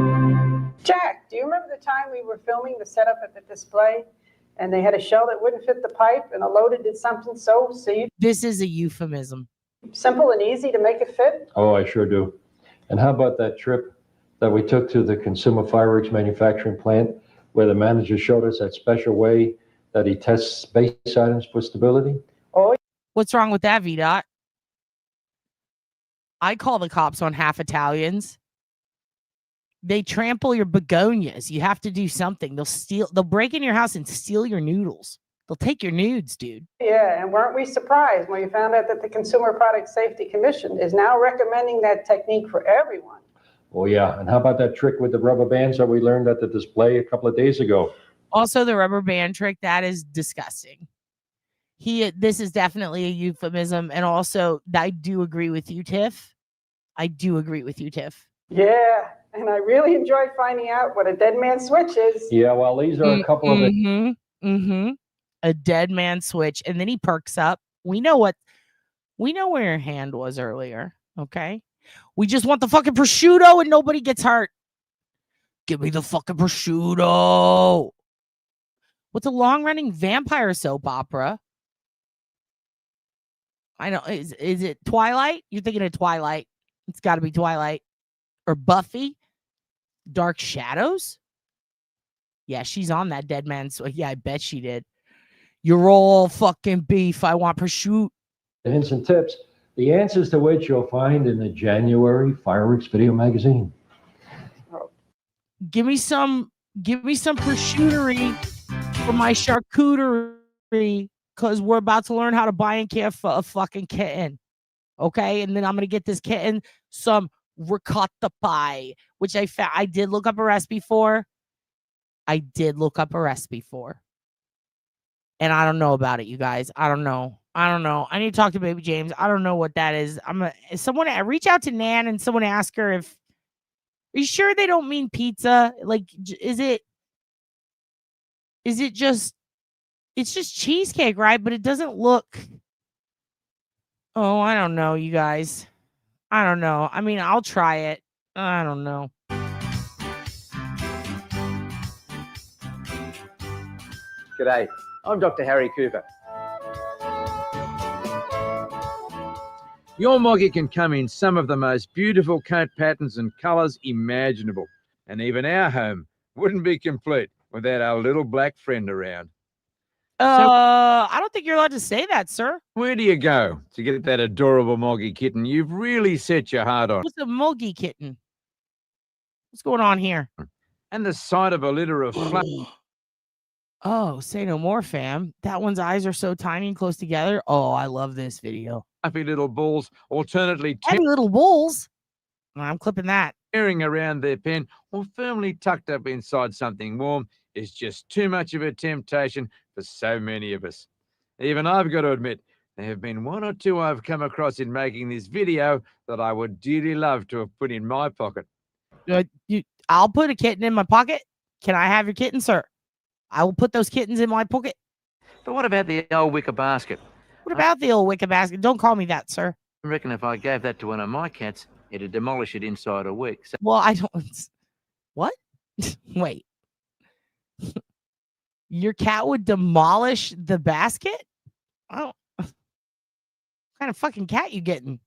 Jack, do you remember the time we were filming the setup at the display and they had a shell that wouldn't fit the pipe and a loader did something so This is a euphemism. Simple and easy to make it fit? Oh, I sure do. And how about that trip that we took to the consumer fireworks manufacturing plant where the manager showed us that special way that he tests base items for stability? Oh, what's wrong with that, VDOT? I call the cops on half Italians. They trample your begonias. You have to do something. They'll break in your house and steal your noodles. They'll take your nudes, dude. Yeah, and weren't we surprised when we found out that the Consumer Product Safety Commission is now recommending that technique for everyone? Oh, yeah. And how about that trick with the rubber bands that we learned at the display a couple of days ago? Also, the rubber band trick, that is disgusting. This is definitely a euphemism. And also, I do agree with you, Tiff. Yeah, and I really enjoyed finding out what a dead man switch is. Yeah, well, these are a couple of it. A dead man switch, and then he perks up. We know where your hand was earlier. Okay, we just want the fucking prosciutto, and nobody gets hurt. Give me the fucking prosciutto. What's a long-running vampire soap opera? I know. Is it Twilight? You're thinking of Twilight. It's got to be Twilight or Buffy. Dark Shadows. Yeah, she's on that dead man. So yeah, I bet she did. You're all fucking beef. I want prosciutto. Hints and tips, the answers to which you'll find in the January Fireworks Video Magazine. Give me some prosciuttery for my charcuterie, because we're about to learn how to buy and care for a fucking kitten. Okay, and then I'm gonna get this kitten some ricotta pie, which I found. I did look up a recipe for. And I don't know about it, you guys. I don't know. I need to talk to Baby James. I don't know what that is. Someone reach out to Nan and someone ask her if. Are you sure they don't mean pizza? Like, is it just? It's just cheesecake, right? But it doesn't look. Oh, I don't know, you guys. I don't know. I mean, I'll try it. I don't know. G'day, I'm Dr. Harry Cooper. Your moggy can come in some of the most beautiful coat patterns and colours imaginable. And even our home wouldn't be complete without our little black friend around. I don't think you're allowed to say that, sir. Where do you go to get that adorable moggy kitten you've really set your heart on? What's a moggy kitten? What's going on here? And the sight of a litter of Oh, say no more, fam. That one's eyes are so tiny and close together. Oh, I love this video. Fluffy little balls, alternately little balls. I'm clipping that. Tearing around their pen or firmly tucked up inside something warm is just too much of a temptation for so many of us. Even I've got to admit, there have been one or two I've come across in making this video that I would dearly love to have put in my pocket. I'll put a kitten in my pocket. Can I have your kitten, sir? I will put those kittens in my pocket. But what about the old wicker basket? What about the old wicker basket? Don't call me that, sir. I reckon if I gave that to one of my cats, it'd demolish it inside a week. So Well, I don't. What? Wait. Your cat would demolish the basket? Oh, what kind of fucking cat you getting?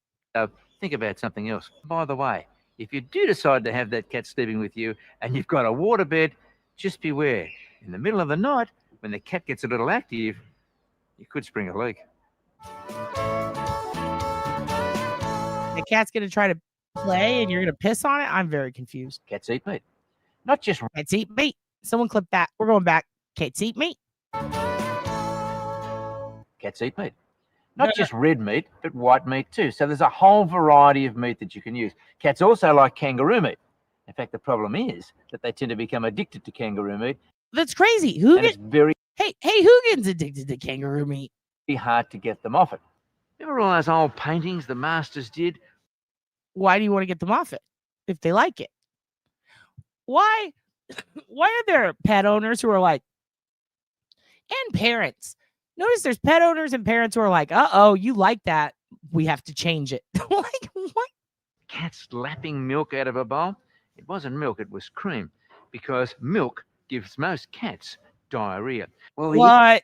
think about something else. By the way, if you do decide to have that cat sleeping with you and you've got a waterbed, just beware. In the middle of the night, when the cat gets a little active, you could spring a leak. The cat's going to try to play and you're going to piss on it? I'm very confused. Cats eat meat. Not just cats eat meat. Someone clip that. We're going back. Cats eat meat. Cats eat meat. Not just red meat, but white meat too. So there's a whole variety of meat that you can use. Cats also like kangaroo meat. In fact, the problem is that they tend to become addicted to kangaroo meat. That's crazy. It's very Hey, Hoogan's addicted to kangaroo meat. hard to get them off it. Remember all those old paintings the masters did? Why do you want to get them off it if they like it? Why are there pet owners who are like, and parents? Notice there's pet owners and parents who are like, uh-oh, you like that. We have to change it. Like, what? Cats lapping milk out of a bowl? It wasn't milk, it was cream. Because milk gives most cats diarrhea. Well, What?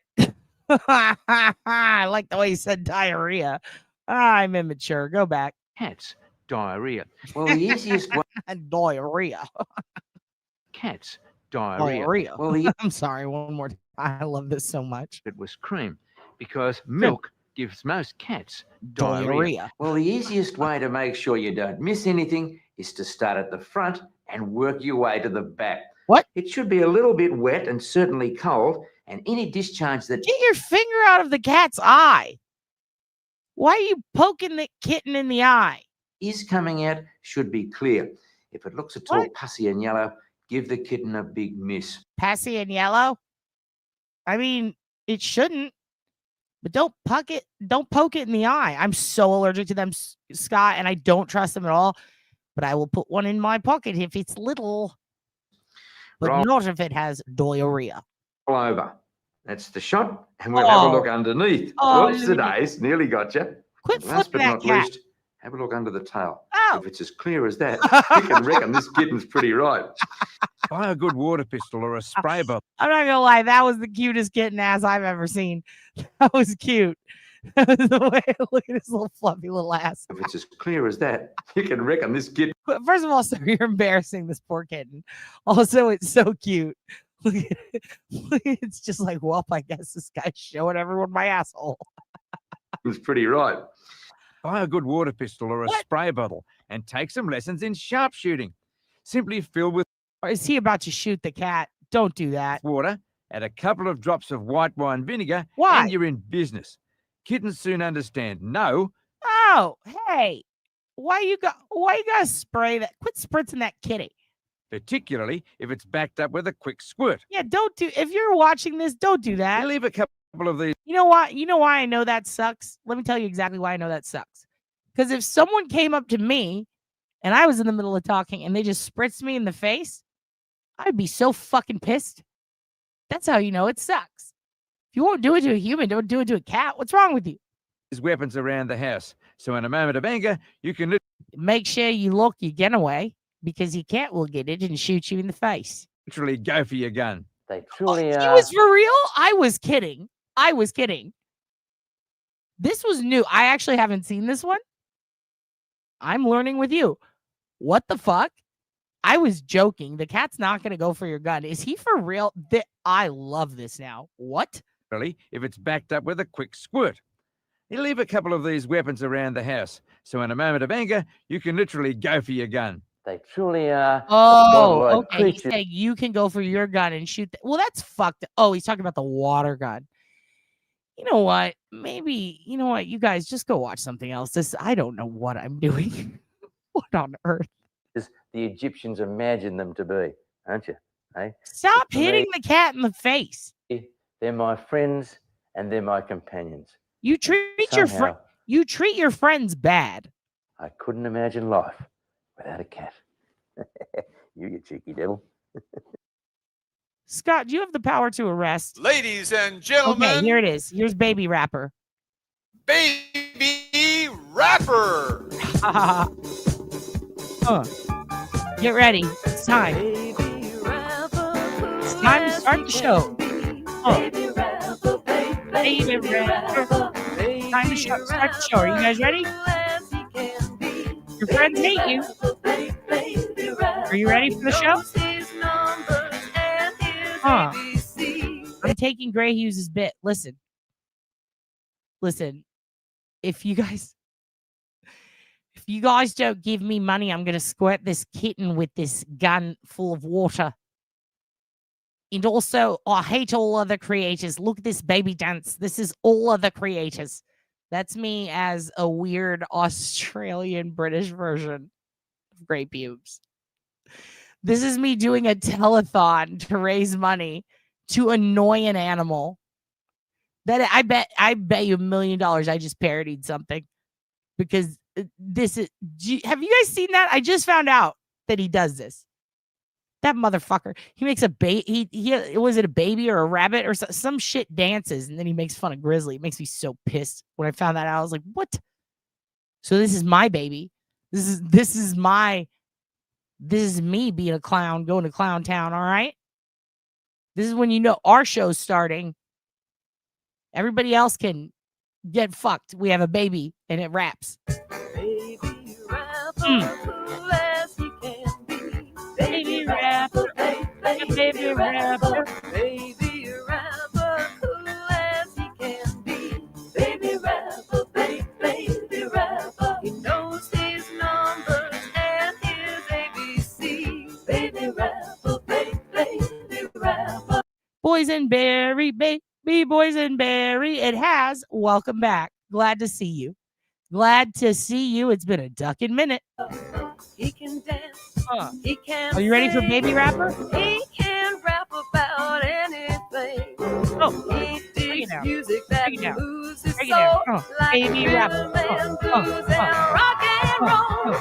I like the way you said diarrhea. I'm immature. Go back. Cats diarrhea. Well, the easiest way. Diarrhea. Cats diarrhea. Well, I'm sorry. One more time. I love this so much. It was cream because milk gives most cats diarrhea. Well, the easiest way to make sure you don't miss anything is to start at the front and work your way to the back. What? It should be a little bit wet and certainly cold, and any discharge that... Get your finger out of the cat's eye. Why are you poking the kitten in the eye? ...is coming out should be clear. If it looks at all pussy and yellow, give the kitten a big miss. Passy and yellow? I mean, it shouldn't. But don't poke it in the eye. I'm so allergic to them, Scott, and I don't trust them at all. But I will put one in my pocket if it's little. But not if it has diarrhea. All over. That's the shot, and we'll have a look underneath. Whoops, the days. Nearly got you. Quit Last but flipping not that cat. least, have a look under the tail. Oh. If it's as clear as that, you can reckon this kitten's pretty right. Buy a good water pistol or a spray bottle. I'm not gonna lie, that was the cutest kitten ass I've ever seen. That was cute. That was the way look at his little fluffy little ass. If it's as clear as that, you can reckon this kitten. First of all, sir, you're embarrassing this poor kitten. Also, it's so cute. Look at it. It's just like, well, I guess this guy's showing everyone my asshole. It's pretty right. Buy a good water pistol or a spray bottle and take some lessons in sharpshooting. Simply fill with... Or is he about to shoot the cat? Don't do that. Water, add a couple of drops of white wine vinegar, Why? and you're in business. Kittens soon understand no. Oh, hey. Why you gotta spray that? Quit spritzing that kitty. Particularly if it's backed up with a quick squirt. Yeah, don't do. If you're watching this, don't do that. You leave a couple of these. You know what? You know why I know that sucks? Let me tell you exactly why I know that sucks. Because if someone came up to me and I was in the middle of talking and they just spritzed me in the face, I'd be so fucking pissed. That's how you know it sucks. If you won't do it to a human, don't do it to a cat. What's wrong with you? Weapons around the house. So in a moment of anger, you can make sure you lock your gun away because he cat will get it and shoot you in the face. literally go for your gun. They truly He was for real? I was kidding. This was new. I actually haven't seen this one. I'm learning with you. What the fuck? I was joking. The cat's not going to go for your gun. Is he for real? I love this now. What? Really, if it's backed up with a quick squirt. You leave a couple of these weapons around the house. So in a moment of anger, you can literally go for your gun. They truly are. Oh, okay. He's saying you can go for your gun and shoot. Well, that's fucked. Oh, he's talking about the water gun. You know what? Maybe, you know what? You guys just go watch something else. I don't know what I'm doing. What on earth? The Egyptians imagined them to be, aren't you? Hey? Stop hitting the cat in the face. They're my friends and they're my companions. You treat your friends bad. I couldn't imagine life without a cat. You cheeky devil. Scott, do you have the power to arrest? Ladies and gentlemen. Okay, here it is. Here's Baby Rapper. Baby Rapper. Get ready. It's time. It's time to start the show. Baby Rapper. Time to start the show. Are you guys ready? Your friends hate you. Are you ready for the show? I'm taking Gray Hughes' bit. Listen. If you guys don't give me money, I'm gonna squirt this kitten with this gun full of water. And also, I hate all other creators. Look at this baby dance. This is all other creators. That's me as a weird Australian British version of Great Pubes. This is me doing a telethon to raise money to annoy an animal. That I bet you $1 million I just parodied something. Because this is, have you guys seen that? I just found out that he does this. That motherfucker. He makes a baby. Was it a baby or a rabbit or some shit dances, and then he makes fun of Grizzly. It makes me so pissed. When I found that out, I was like, what? So this is my baby. This is me being a clown, going to Clown Town, all right? This is when you know our show's starting. Everybody else can get fucked. We have a baby and it raps. Baby rapper, cool as he can be. Baby rapper, baby rapper, baby rapper, cool as he can be. Baby rapper, baby rapper, he knows his numbers and his ABC. Baby rapper, baby rapper. Boysenberry, baby. Boysenberry, it has. Welcome back. Glad to see you. It's been a ducking minute. He can dance. He can. Are you ready for Baby Rapper? He can rap about anything. He digs music that moves his soul like Baby Rapper. Rock and roll.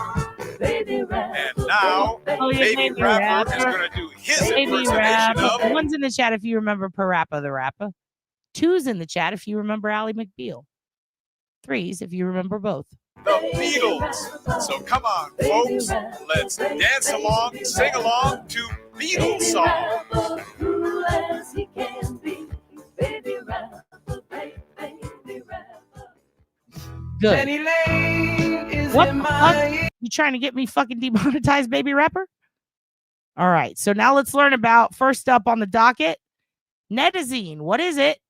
Baby Rapper. And now, Baby Rapper is going to do his impersonation of. One's in the chat if you remember Parappa the Rapper. 2's in the chat if you remember Ally McBeal. 3's if you remember both. The Beatles. So come on, folks. Let's dance along, sing along to Beatles songs. Good. What the fuck? You trying to get me fucking demonetized, Baby Rapper? All right. So now let's learn about, first up on the docket, Netazine. What is it?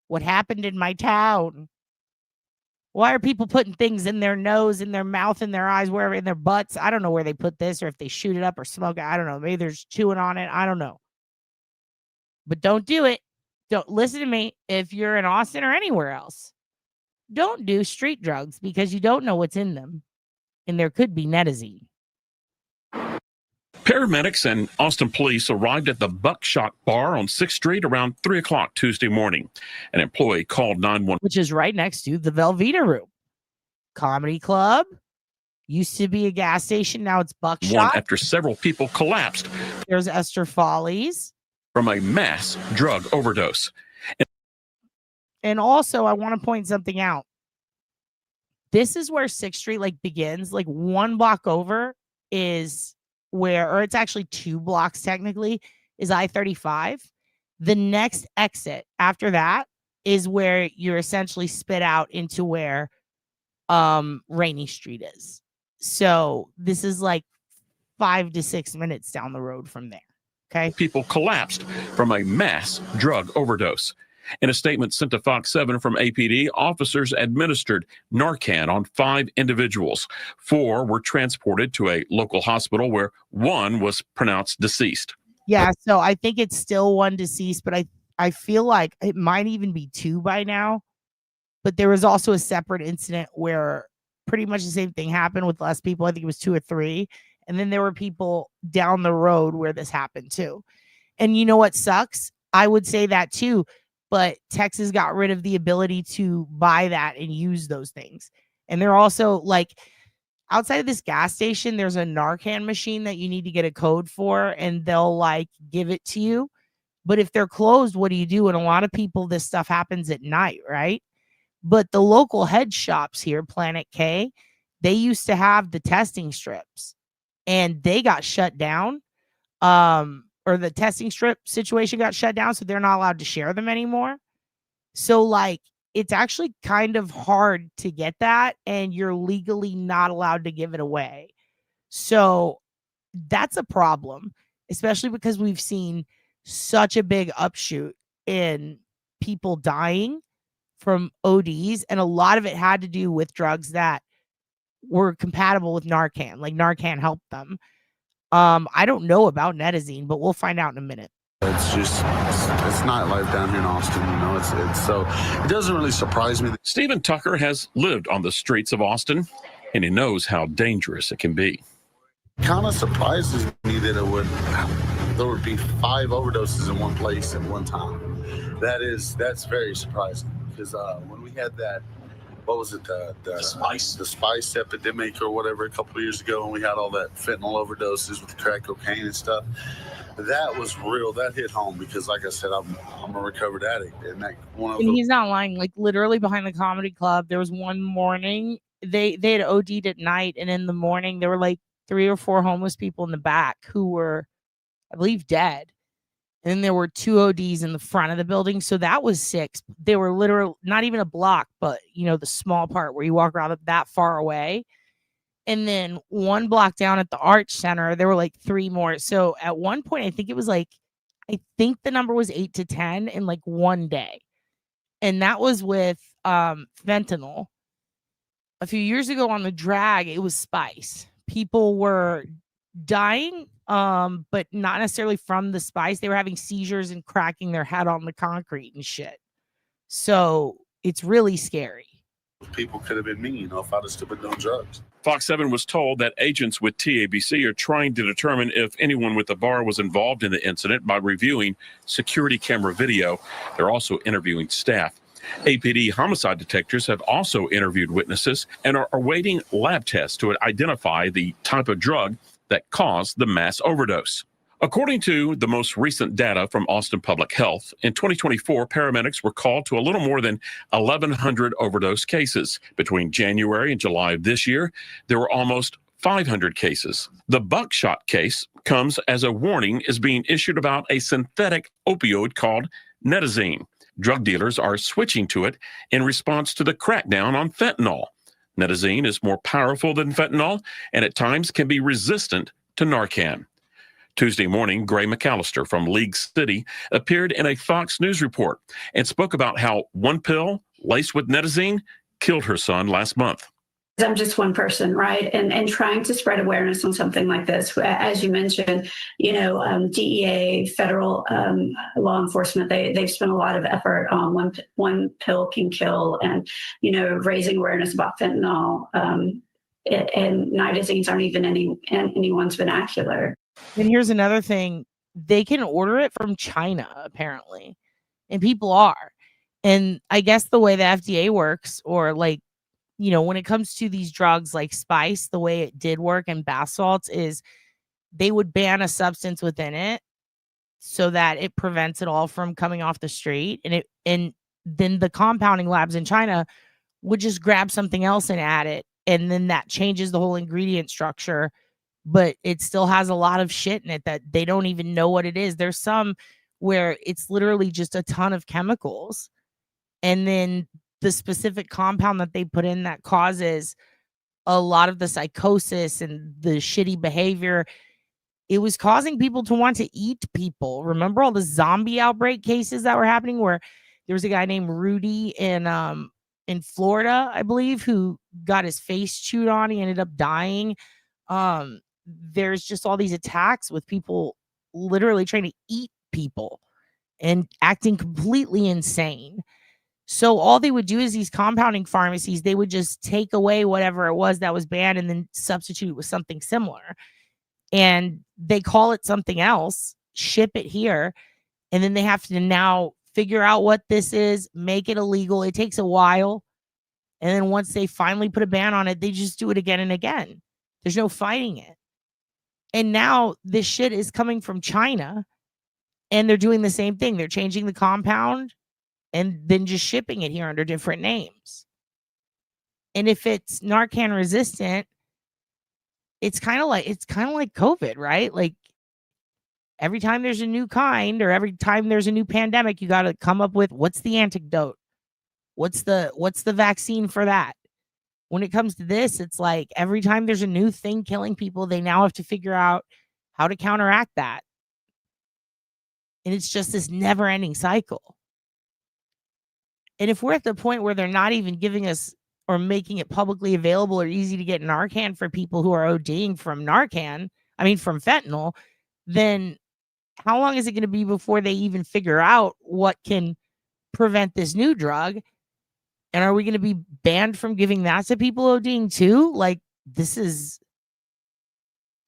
What happened in my town? Why are people putting things in their nose, in their mouth, in their eyes, wherever, in their butts? I don't know where they put this, or if they shoot it up or smoke it. I don't know. Maybe there's chewing on it. I don't know. But don't do it. Don't listen to me. If you're in Austin or anywhere else, don't do street drugs because you don't know what's in them. And there could be Netazine. Paramedics and Austin police arrived at the Buckshot Bar on 6th Street around 3 o'clock Tuesday morning. An employee called 911. Which is right next to the Velveeta Room. Comedy club. Used to be a gas station. Now it's Buckshot. After several people collapsed. There's Esther Follies. From a mass drug overdose. And also, I want to point something out. This is where 6th Street begins. 1 block over is where, or it's actually 2 blocks technically, is I-35. The next exit after that is where you're essentially spit out into where Rainey Street is. So this is 5 to 6 minutes down the road from there. Okay. People collapsed from a mass drug overdose. In a statement sent to Fox 7 from APD, officers administered Narcan on 5 individuals. 4 were transported to a local hospital where 1 was pronounced deceased. Yeah, so I think it's still 1 deceased, but I feel like it might even be 2 by now. But there was also a separate incident where pretty much the same thing happened with less people. I think it was 2 or 3. And then there were people down the road where this happened too. And you know what sucks? I would say that too. But Texas got rid of the ability to buy that and use those things. And they're also outside of this gas station, there's a Narcan machine that you need to get a code for, and they'll give it to you. But if they're closed, what do you do? And a lot of people, this stuff happens at night, right? But the local head shops here, Planet K, they used to have the testing strips and they got shut down. Or the testing strip situation got shut down, so they're not allowed to share them anymore. So like, it's actually kind of hard to get that, and you're legally not allowed to give it away. So that's a problem, especially because we've seen such a big upshoot in people dying from ODs, and a lot of it had to do with drugs that were compatible with Narcan. Like Narcan helped them. I don't know about Netazine, but we'll find out in a minute. It's just, it's nightlife down here in Austin, you know. It's so, it doesn't really surprise me. Stephen Tucker has lived on the streets of Austin, and he knows how dangerous it can be. Kind of surprises me that there would be 5 overdoses in one place at one time. That's very surprising, because when we had that, what was it, the spice epidemic or whatever a couple of years ago, when we had all that fentanyl overdoses with crack cocaine and stuff, that was real. That hit home, because like I said, I'm a recovered addict, and that one of and he's not lying. Like literally behind the comedy club, there was one morning they had OD'd at night, and in the morning there were like 3 or 4 homeless people in the back who were, I believe, dead. And then there were 2 ODs in the front of the building. So that was 6. They were literally not even a block, but you know, the small part where you walk around that far away. And then 1 block down at the Arch Center, there were like 3 more. So at one point, I think the number was 8 to 10 in like one day. And that was with fentanyl. A few years ago on the drag, it was spice. People were dying, but not necessarily from the spice. They were having seizures and cracking their head on the concrete and shit. So it's really scary. people could have been me, you know, if I'd have still been doing drugs. Fox 7 was told that agents with TABC are trying to determine if anyone with the bar was involved in the incident by reviewing security camera video. They're also interviewing staff. APD homicide detectives have also interviewed witnesses and are awaiting lab tests to identify the type of drug that caused the mass overdose. According to the most recent data from Austin Public Health, in 2024, paramedics were called to a little more than 1,100 overdose cases. Between January and July of this year, there were almost 500 cases. The buckshot case comes as a warning is being issued about a synthetic opioid called Netazine. Drug dealers are switching to it in response to the crackdown on fentanyl. Netazine is more powerful than fentanyl and at times can be resistant to Narcan. Tuesday morning, Gray McAllister from League City appeared in a Fox News report and spoke about how one pill laced with Netazine killed her son last month. I'm just one person, right? And trying to spread awareness on something like this. As you mentioned, you know, DEA, federal law enforcement, they've spent a lot of effort on one pill can kill and, you know, raising awareness about fentanyl. And nitazines aren't even anyone's vernacular. And here's another thing. They can order it from China, apparently. And people are. And I guess the way the FDA works, or like, you know, when it comes to these drugs like spice, the way it did work in bath salts is they would ban a substance within it so that it prevents it all from coming off the street. And then the compounding labs in China would just grab something else and add it. And then that changes the whole ingredient structure. But it still has a lot of shit in it that they don't even know what it is. There's some where it's literally just a ton of chemicals. And then the specific compound that they put in that causes a lot of the psychosis and the shitty behavior, it was causing people to want to eat people. Remember all the zombie outbreak cases that were happening where there was a guy named Rudy in Florida, I believe, who got his face chewed on. He ended up dying. There's just all these attacks with people literally trying to eat people and acting completely insane. So all they would do is these compounding pharmacies, they would just take away whatever it was that was banned and then substitute it with something similar. And they call it something else, ship it here, and then they have to now figure out what this is, make it illegal. It takes a while. And then once they finally put a ban on it, they just do it again and again. There's no fighting it. And now this shit is coming from China. And they're doing the same thing. They're changing the compound and then just shipping it here under different names. And if it's Narcan resistant, it's kind of like COVID, right? Like every time there's a new kind or every time there's a new pandemic, you got to come up with what's the antidote? What's the vaccine for that? When it comes to this, it's like every time there's a new thing killing people, they now have to figure out how to counteract that. And it's just this never-ending cycle. And if we're at the point where they're not even giving us or making it publicly available or easy to get Narcan for people who are ODing from from fentanyl, then how long is it going to be before they even figure out what can prevent this new drug? And are we going to be banned from giving that to people ODing too? Like, this is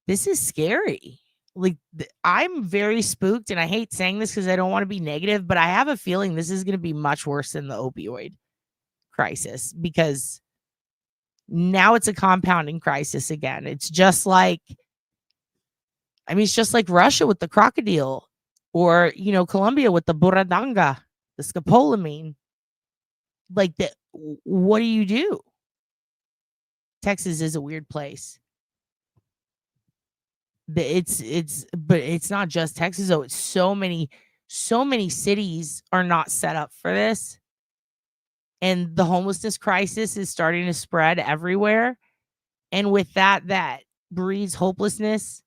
scary. Like, I'm very spooked, and I hate saying this because I don't want to be negative, but I have a feeling this is going to be much worse than the opioid crisis, because now it's a compounding crisis again. It's just like, it's just like Russia with the crocodile, or, Colombia with the burundanga, the scopolamine. Like, what do you do? Texas is a weird place. But it's not just Texas, though. It's so many cities are not set up for this. And the homelessness crisis is starting to spread everywhere. And with that breeds hopelessness.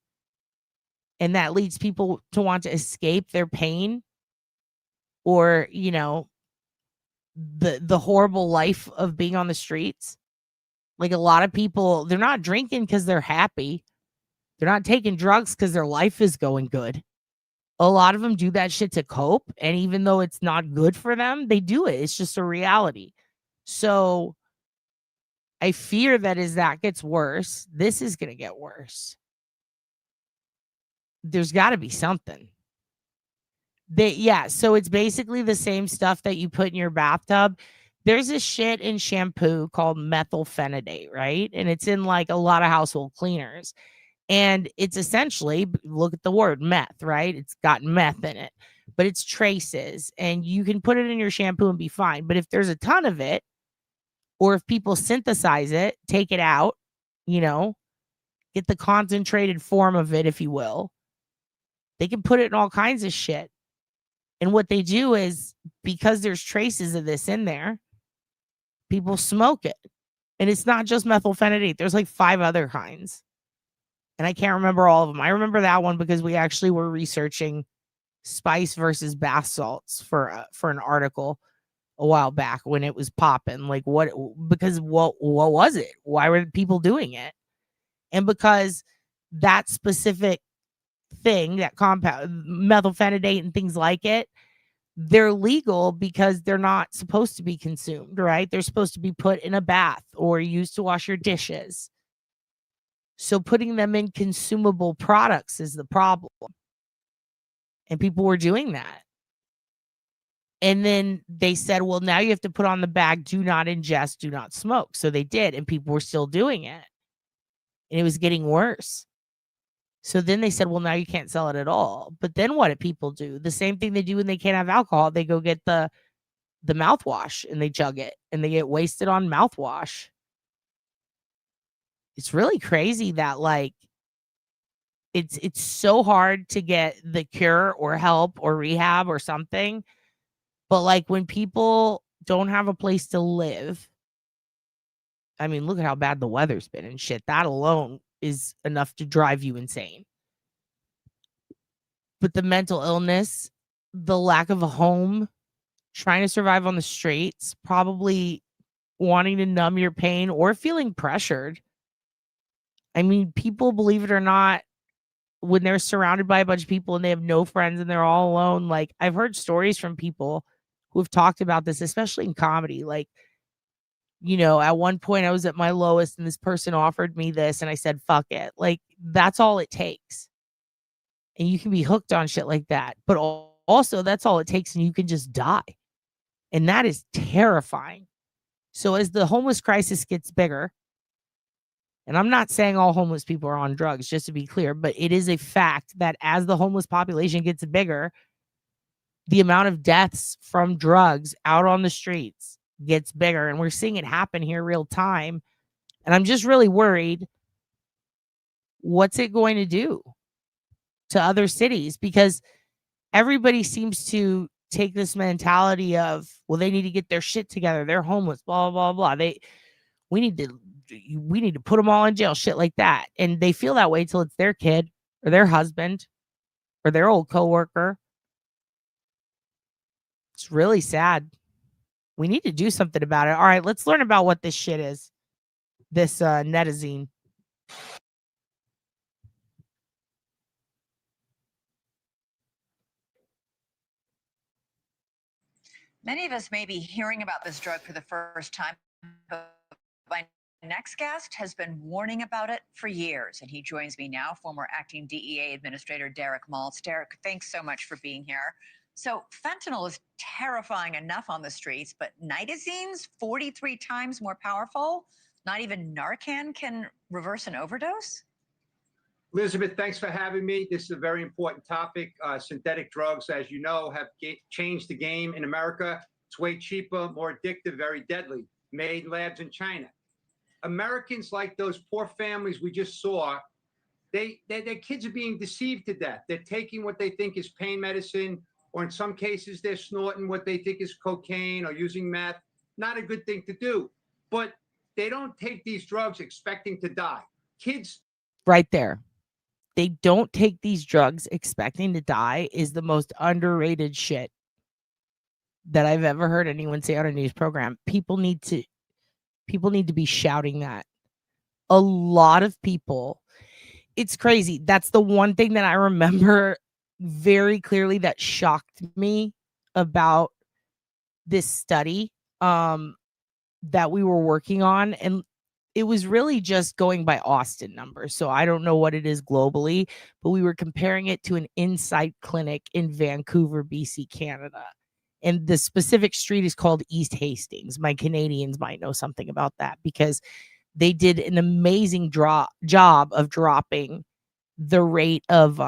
And that leads people to want to escape their pain, or, the horrible life of being on the streets. Like, a lot of people, they're not drinking because they're happy. They're not taking drugs because their life is going good. A lot of them do that shit to cope. And even though it's not good for them, they do it. It's just a reality. So I fear that as that gets worse, this is going to get worse. There's got to be something. So it's basically the same stuff that you put in your bathtub. There's a shit in shampoo called methylphenidate, right? And it's in like a lot of household cleaners. And it's essentially, look at the word meth, right? It's got meth in it, but it's traces, and you can put it in your shampoo and be fine. But if there's a ton of it, or if people synthesize it, take it out, get the concentrated form of it, if you will, they can put it in all kinds of shit. And what they do is, because there's traces of this in there, people smoke it. And it's not just methylphenidate. There's like 5 other kinds. And I can't remember all of them. I remember that one because we actually were researching spice versus bath salts for an article a while back when it was popping. Like, what was it? Why were people doing it? And because that specific thing, that compound, methylphenidate and things like it, they're legal because they're not supposed to be consumed, right? They're supposed to be put in a bath or used to wash your dishes. So putting them in consumable products is the problem. And people were doing that. And then they said, well, now you have to put on the bag, do not ingest, do not smoke. So they did, and people were still doing it. And it was getting worse. So then they said, well, now you can't sell it at all. But then what do people do? The same thing they do when they can't have alcohol. They go get the mouthwash and they chug it, and they get wasted on mouthwash. It's really crazy that, like, it's so hard to get the cure or help or rehab or something. But like, when people don't have a place to live, look at how bad the weather's been and shit. That alone is enough to drive you insane. But the mental illness, the lack of a home, trying to survive on the streets, probably wanting to numb your pain or feeling pressured. People, believe it or not, when they're surrounded by a bunch of people and they have no friends and they're all alone, like, I've heard stories from people who have talked about this, especially in comedy. Like, at one point I was at my lowest and this person offered me this and I said, fuck it. Like, that's all it takes. And you can be hooked on shit like that. But also, that's all it takes and you can just die. And that is terrifying. So as the homeless crisis gets bigger, and I'm not saying all homeless people are on drugs, just to be clear, but it is a fact that as the homeless population gets bigger, the amount of deaths from drugs out on the streets gets bigger. And we're seeing it happen here real time. And I'm just really worried, what's it going to do to other cities? Because everybody seems to take this mentality of, well, they need to get their shit together. They're homeless, blah, blah, blah. We need to put them all in jail, shit like that. And they feel that way till it's their kid or their husband or their old coworker. It's really sad. We need to do something about it. All right, let's learn about what this shit is. This netazine. Many of us may be hearing about this drug for the first time, but my next guest has been warning about it for years, and he joins me now, former acting DEA Administrator Derek Maltz. Derek, thanks so much for being here. So fentanyl is terrifying enough on the streets, but nitazene's 43 times more powerful? Not even Narcan can reverse an overdose? Elizabeth, thanks for having me. This is a very important topic. Synthetic drugs, as you know, have changed the game in America. It's way cheaper, more addictive, very deadly. Made in labs in China. Americans, like those poor families we just saw, their kids are being deceived to death. They're taking what they think is pain medicine, or in some cases, they're snorting what they think is cocaine or using meth. Not a good thing to do. But they don't take these drugs expecting to die. Kids. Right there. They don't take these drugs expecting to die is the most underrated shit that I've ever heard anyone say on a news program. People need to be shouting that. A lot of people, it's crazy. That's the one thing that I remember very clearly that shocked me about this study that we were working on. And it was really just going by Austin numbers. So I don't know what it is globally, but we were comparing it to an Insight clinic in Vancouver, BC, Canada. And the specific street is called East Hastings. My Canadians might know something about that because they did an amazing job of dropping the rate of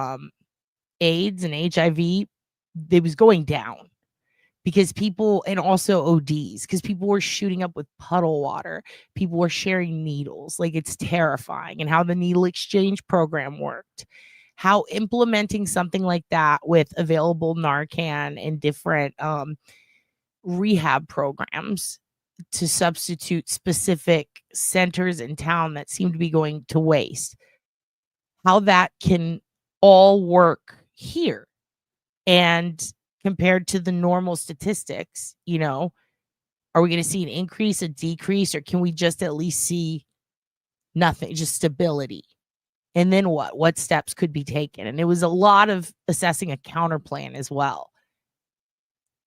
AIDS and HIV. It was going down because people, and also ODs, because people were shooting up with puddle water. People were sharing needles. Like, it's terrifying. And how the needle exchange program worked. How implementing something like that with available Narcan and different rehab programs to substitute specific centers in town that seem to be going to waste. How that can all work here. And compared to the normal statistics, you know, are we going to see an increase, a decrease, or can we just at least see nothing, just stability? And then what steps could be taken? And it was a lot of assessing a counter plan as well.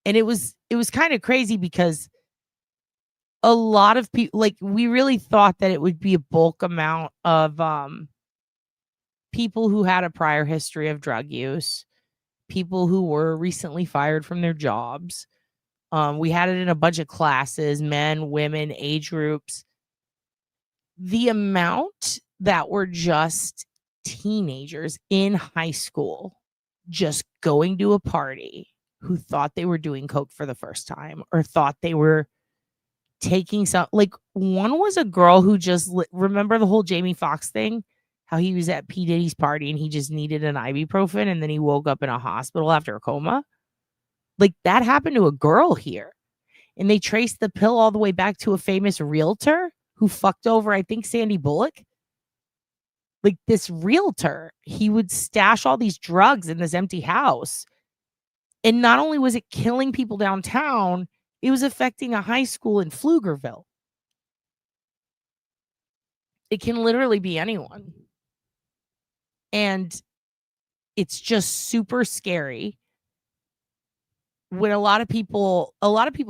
And it was kind of crazy because a lot of people, like, we really thought that it would be a bulk amount of people who had a prior history of drug use, people who were recently fired from their jobs. We had it in a bunch of classes, men, women, age groups. The amount that were just teenagers in high school just going to a party who thought they were doing coke for the first time or thought they were taking some, like, one was a girl who just remember the whole Jamie Foxx thing, how he was at P. Diddy's party and he just needed an ibuprofen and then he woke up in a hospital after a coma. Like, that happened to a girl here. And they traced the pill all the way back to a famous realtor who fucked over, I think, Sandy Bullock. Like, this realtor, he would stash all these drugs in this empty house. And not only was it killing people downtown, it was affecting a high school in Pflugerville. It can literally be anyone. And it's just super scary when a lot of people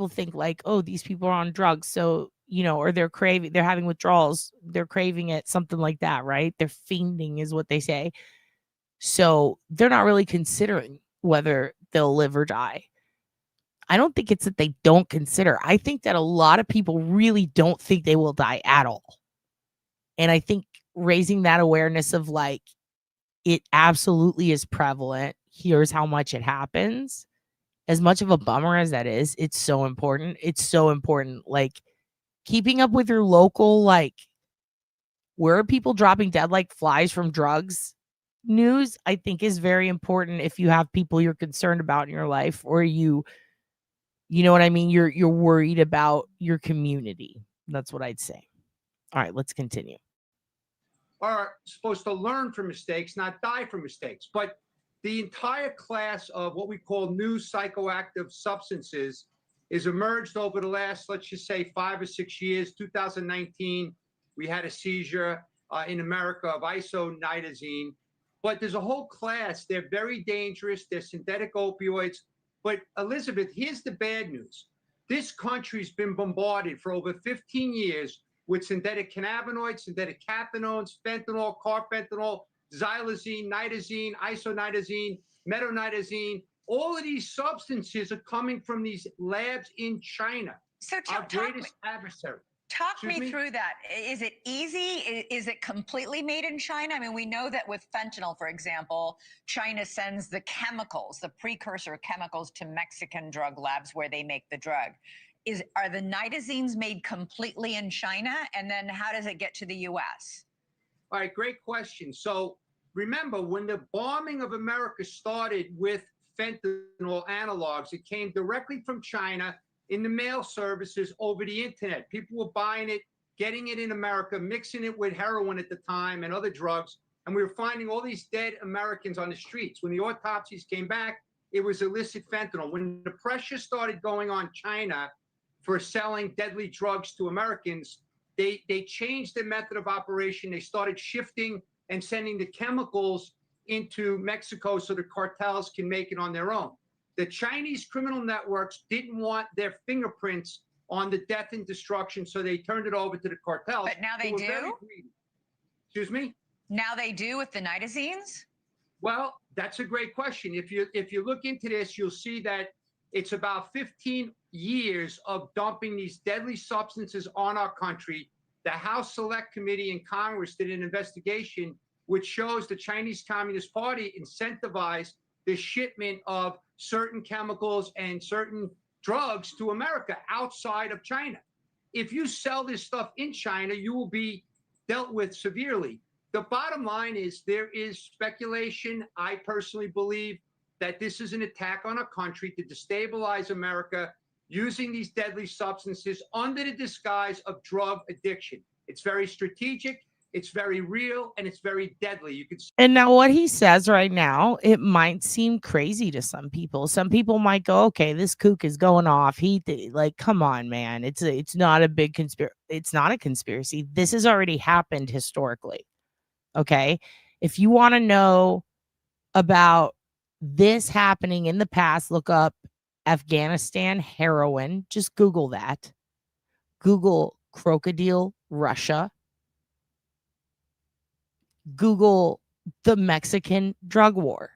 think like, oh, these people are on drugs. So, you know, or they're having withdrawals. They're craving it, something like that, right? They're fiending is what they say. So they're not really considering whether they'll live or die. I don't think it's that they don't consider. I think that a lot of people really don't think they will die at all. And I think raising that awareness of, like, it absolutely is prevalent. Here's how much it happens. as much of a bummer as that is, it's so important. It's so important. Like, keeping up with your local, like, where are people dropping dead like flies from drugs news, I think is very important if you have people you're concerned about in your life, or you know what I mean? You're worried about your community. That's what I'd say. All right, let's continue. Are supposed to learn from mistakes, not die from mistakes. But the entire class of what we call new psychoactive substances is emerged over the last, let's just say, 5 or 6 years. 2019, we had a seizure in America of isonitazine. But there's a whole class. They're very dangerous. They're synthetic opioids. But Elizabeth, here's the bad news. This country's been bombarded for over 15 years with synthetic cannabinoids, synthetic cathinones, fentanyl, carfentanil, xylazine, nitazine, isonitazine, metonitazine. All of these substances are coming from these labs in China. So our greatest adversary. Talk me through that. Is it easy? Is it completely made in China? I mean, we know that with fentanyl, for example, China sends the chemicals, the precursor chemicals, to Mexican drug labs where they make the drug. Are the nitazines made completely in China? And then how does it get to the U.S.? All right, great question. So remember, when the bombing of America started with fentanyl analogs, it came directly from China in the mail services over the internet. People were buying it, getting it in America, mixing it with heroin at the time and other drugs. And we were finding all these dead Americans on the streets. When the autopsies came back, it was illicit fentanyl. When the pressure started going on China for selling deadly drugs to Americans, they changed their method of operation. They started shifting and sending the chemicals into Mexico so the cartels can make it on their own. The Chinese criminal networks didn't want their fingerprints on the death and destruction, so they turned it over to the cartels. But now they do? Excuse me? Now they do with the nitazines? Well, that's a great question. If you look into this, you'll see that it's about 15 years of dumping these deadly substances on our country. The House Select Committee in Congress did an investigation which shows the Chinese Communist Party incentivized the shipment of certain chemicals and certain drugs to America outside of China. If you sell this stuff in China, you will be dealt with severely. The bottom line is there is speculation. I personally believe that this is an attack on our country to destabilize America using these deadly substances under the disguise of drug addiction. It's very strategic, it's very real, and it's very deadly. You could. And now what he says right now, it might seem crazy to some people. Some people might go, okay, this kook is going off. Like, come on, man. It's not a big conspiracy. It's not a conspiracy. This has already happened historically. Okay. If you want to know about this happening in the past, look up Afghanistan heroin. Just Google that. Google crocodile Russia. Google the Mexican drug war.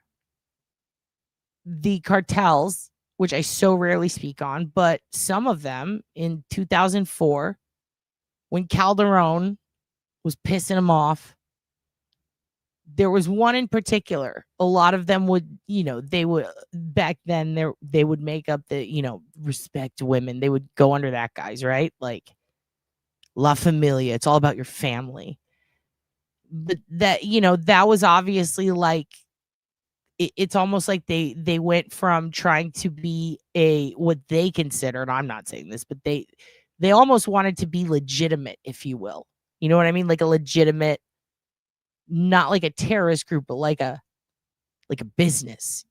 The cartels, which I so rarely speak on, but some of them in 2004, when Calderon was pissing them off, there was one in particular. A lot of them would, they would, back then, they would make up the, respect women. They would go under that guise, right? Like La Familia. It's all about your family. But that, that was obviously like, it's almost like they went from trying to be what they considered, I'm not saying this, but they almost wanted to be legitimate, if you will. You know what I mean? Like a legitimate, not like a terrorist group, but like a business,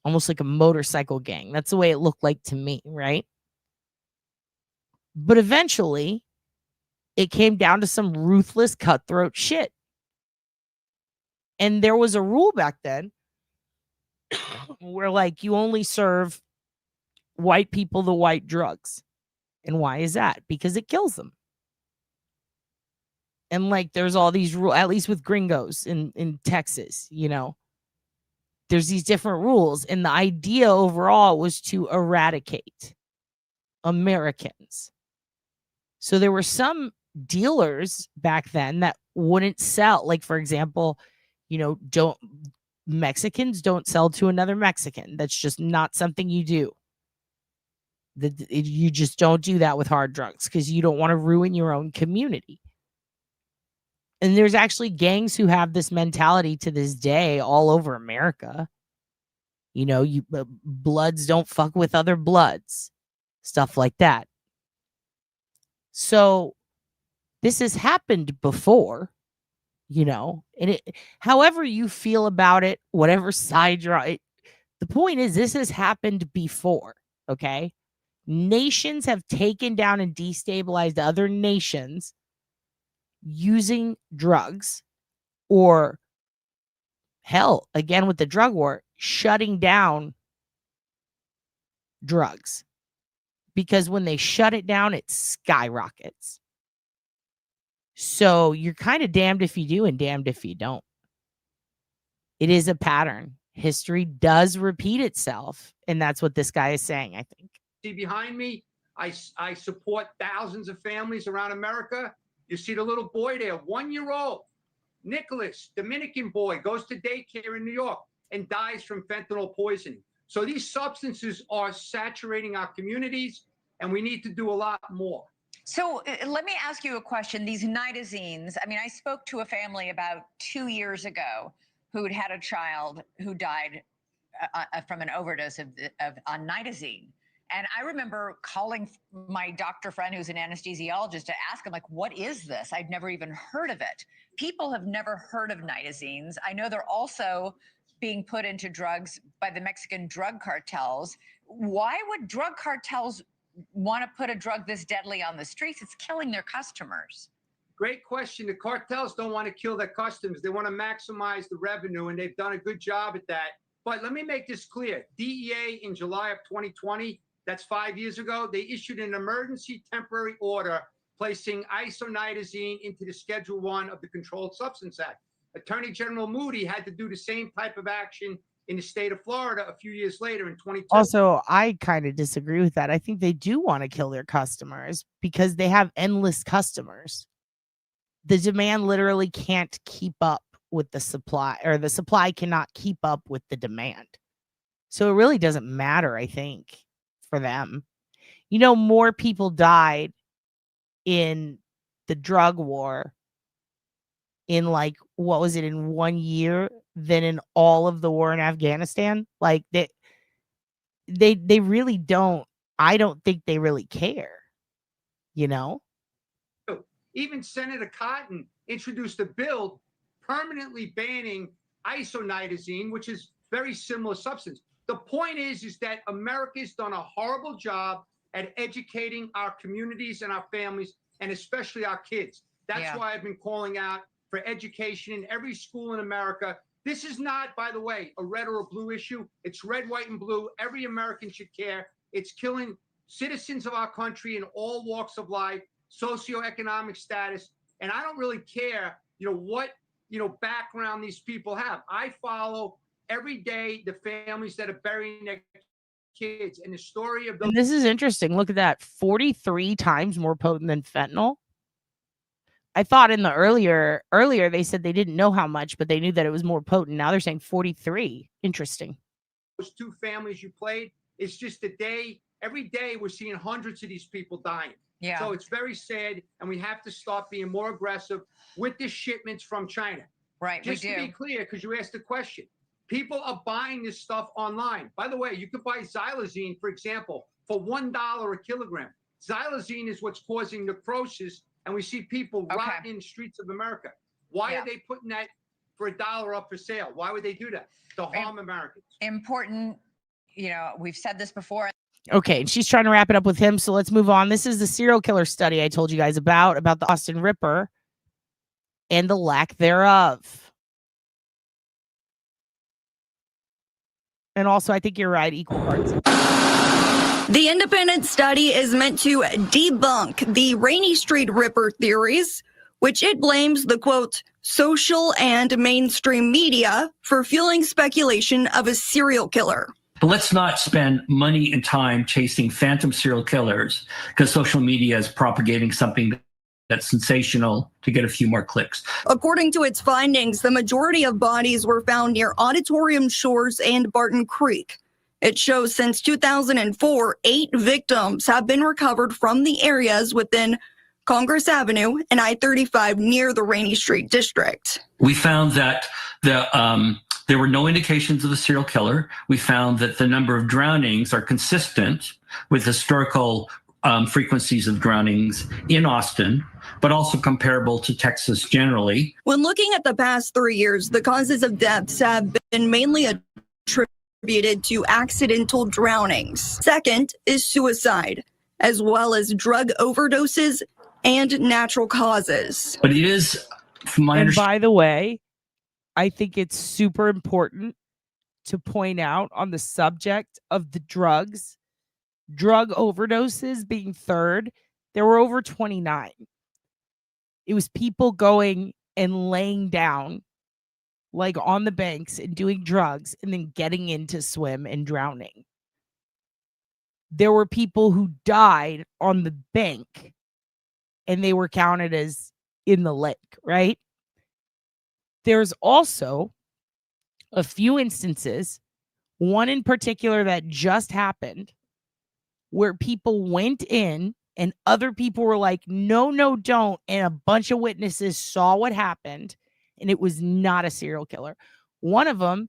almost like a motorcycle gang. That's the way it looked like to me, right? But eventually it came down to some ruthless, cutthroat shit. And there was a rule back then where, like, you only serve white people the white drugs. And why is that? Because it kills them. And, like, there's all these rules, at least with gringos in Texas, there's these different rules. And the idea overall was to eradicate Americans. So there were some dealers back then that wouldn't sell, like, for example, Mexicans don't sell to another Mexican. That's just not something you do. You just don't do that with hard drugs because you don't want to ruin your own community. And there's actually gangs who have this mentality to this day all over America. You know, bloods don't fuck with other bloods, stuff like that. So this has happened before, you know, and however you feel about it, whatever side you're on, the point is this has happened before, okay? Nations have taken down and destabilized other nations using drugs, or hell, again with the drug war, shutting down drugs. Because when they shut it down, it skyrockets. So you're kind of damned if you do and damned if you don't. It is a pattern. History does repeat itself. And that's what this guy is saying, I think. See behind me, I support thousands of families around America. You see the little boy there, 1-year-old, Nicholas, Dominican boy, goes to daycare in New York and dies from fentanyl poisoning. So these substances are saturating our communities, and we need to do a lot more. So let me ask you a question. These nitazines, I mean, I spoke to a family about 2 years ago who'd had a child who died from an overdose on nitazine. And I remember calling my doctor friend who's an anesthesiologist to ask him, like, what is this? I'd never even heard of it. People have never heard of nitazines. I know they're also being put into drugs by the Mexican drug cartels. Why would drug cartels want to put a drug this deadly on the streets? It's killing their customers. Great question. The cartels don't want to kill their customers. They want to maximize the revenue, and they've done a good job at that. But let me make this clear. DEA in July of 2020, that's 5 years ago, they issued an emergency temporary order placing isonitazine into the Schedule I of the Controlled Substance Act. Attorney General Moody had to do the same type of action in the state of Florida a few years later in 2022. Also, I kind of disagree with that. I think they do want to kill their customers because they have endless customers. The demand literally can't keep up with the supply, or the supply cannot keep up with the demand. So it really doesn't matter, I think, for them. You know, more people died in the drug war in, like, what was it, in 1 year than in all of the war in Afghanistan. Like, they really don't, I don't think they really care, you know? Even Senator Cotton introduced a bill permanently banning isonitazine, which is very similar substance. The point is that America's done a horrible job at educating our communities and our families, and especially our kids. That's why I've been calling out for education in every school in America. This is not, by the way, a red or a blue issue. It's red, white, and blue. Every American should care. It's killing citizens of our country in all walks of life, socioeconomic status. And I don't really care, you know, what, you know, background these people have. I follow every day the families that are burying their kids, and the story of those. And this is interesting. Look at that. 43 times more potent than fentanyl. I thought in the earlier they said they didn't know how much, but they knew that it was more potent. Now they're saying 43. Interesting. Those two families you played, it's just a day. Every day we're seeing hundreds of these people dying. Yeah. So it's very sad, and we have to start being more aggressive with the shipments from China. Right, Just to be clear, because you asked the question, people are buying this stuff online. By the way, you could buy xylazine, for example, for $1 a kilogram. Xylazine is what's causing necrosis, and we see people rotting in the streets of America. Why are they putting that for $1 up for sale? Why would they do that? To harm Americans. Important, you know, we've said this before. Okay, and she's trying to wrap it up with him, so let's move on. This is the serial killer study I told you guys about the Austin Ripper and the lack thereof. And also, I think you're right, equal parts. The independent study is meant to debunk the Rainy Street Ripper theories, which it blames the, quote, social and mainstream media for fueling speculation of a serial killer. But let's not spend money and time chasing phantom serial killers because social media is propagating something that's sensational to get a few more clicks. According to its findings, the majority of bodies were found near Auditorium Shores and Barton Creek. It shows since 2004, 8 victims have been recovered from the areas within Congress Avenue and I-35 near the Rainy Street district. We found that there were no indications of a serial killer. We found that the number of drownings are consistent with historical frequencies of drownings in Austin, but also comparable to Texas generally. When looking at the past 3 years, the causes of deaths have been mainly attributed to accidental drownings. Second is suicide, as well as drug overdoses and natural causes. But it is, from my And by the way, I think it's super important to point out on the subject of the drug overdoses being third, there were over 29. It was people going and laying down like on the banks and doing drugs and then getting into swim and drowning. There were people who died on the bank and they were counted as in the lake, right? There's also a few instances, one in particular that just happened, where people went in and other people were like, no, don't. And a bunch of witnesses saw what happened and it was not a serial killer. One of them,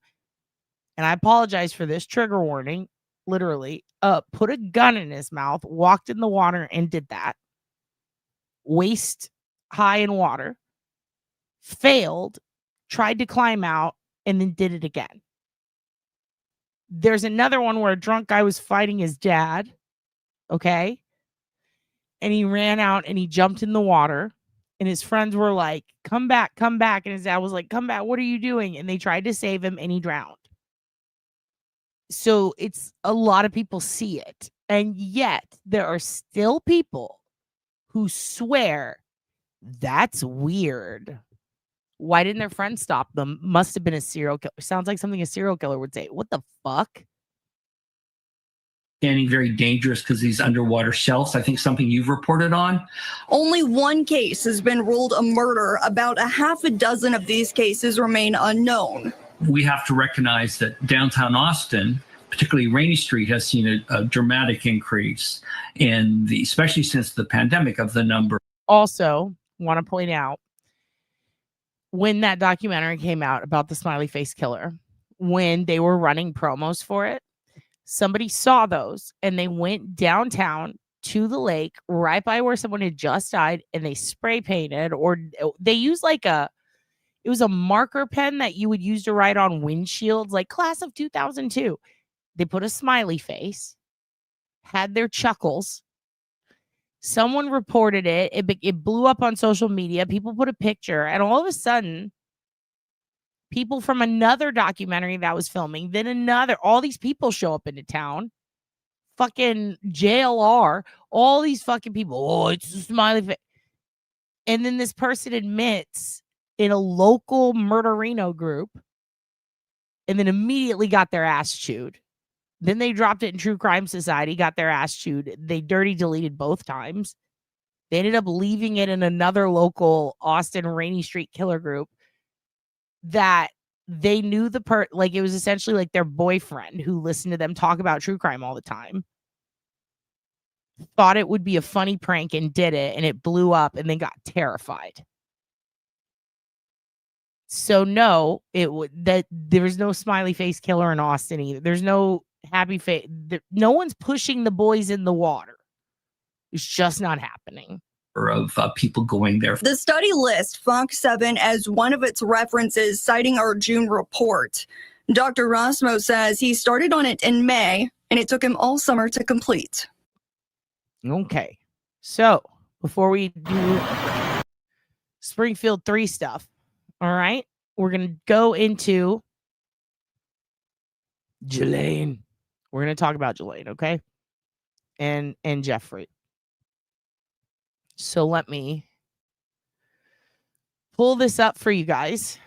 and I apologize for this, trigger warning, literally, put a gun in his mouth, walked in the water and did that. Waist high in water, failed, tried to climb out, and then did it again. There's another one where a drunk guy was fighting his dad, okay? And he ran out and he jumped in the water, and his friends were like, come back. And his dad was like, come back, what are you doing? And they tried to save him and he drowned. So it's a lot of people see it. And yet there are still people who swear that's weird. Why didn't their friends stop them? Must have been a serial killer. Sounds like something a serial killer would say. What the fuck? Standing very dangerous because these underwater shelves, I think something you've reported on. Only one case has been ruled a murder. About a half a dozen of these cases remain unknown. We have to recognize that downtown Austin, particularly Rainy Street, has seen a dramatic increase in the, especially since the pandemic, of the number. Also, want to point out, when that documentary came out about the smiley face killer, when they were running promos for it, somebody saw those and they went downtown to the lake right by where someone had just died, and they spray painted, or they used it was a marker pen that you would use to write on windshields, like class of 2002. They put a smiley face, had their chuckles. Someone reported it. It blew up on social media. People put a picture, and all of a sudden, people from another documentary that was filming, then another, all these people show up into town. Fucking JLR, all these fucking people. Oh, it's a smiley face. And then this person admits in a local murderino group, and then immediately got their ass chewed. Then they dropped it in True Crime Society, got their ass chewed. They dirty deleted both times. They ended up leaving it in another local Austin Rainy Street killer group that they knew like it was essentially like their boyfriend who listened to them talk about true crime all the time. Thought it would be a funny prank and did it, and it blew up, and then got terrified. So no, there was no smiley face killer in Austin either. There's no happy face. No one's pushing the boys in the water. It's just not happening. Of people going there. The study lists Fox 7 as one of its references, citing our June report. Dr. Rosmo says he started on it in May, and it took him all summer to complete. Okay. So before we do Springfield 3 stuff, all right, we're going to go into GHISLAINE. We're going to talk about GHISLAINE, okay? And Jeffrey. So let me pull this up for you guys.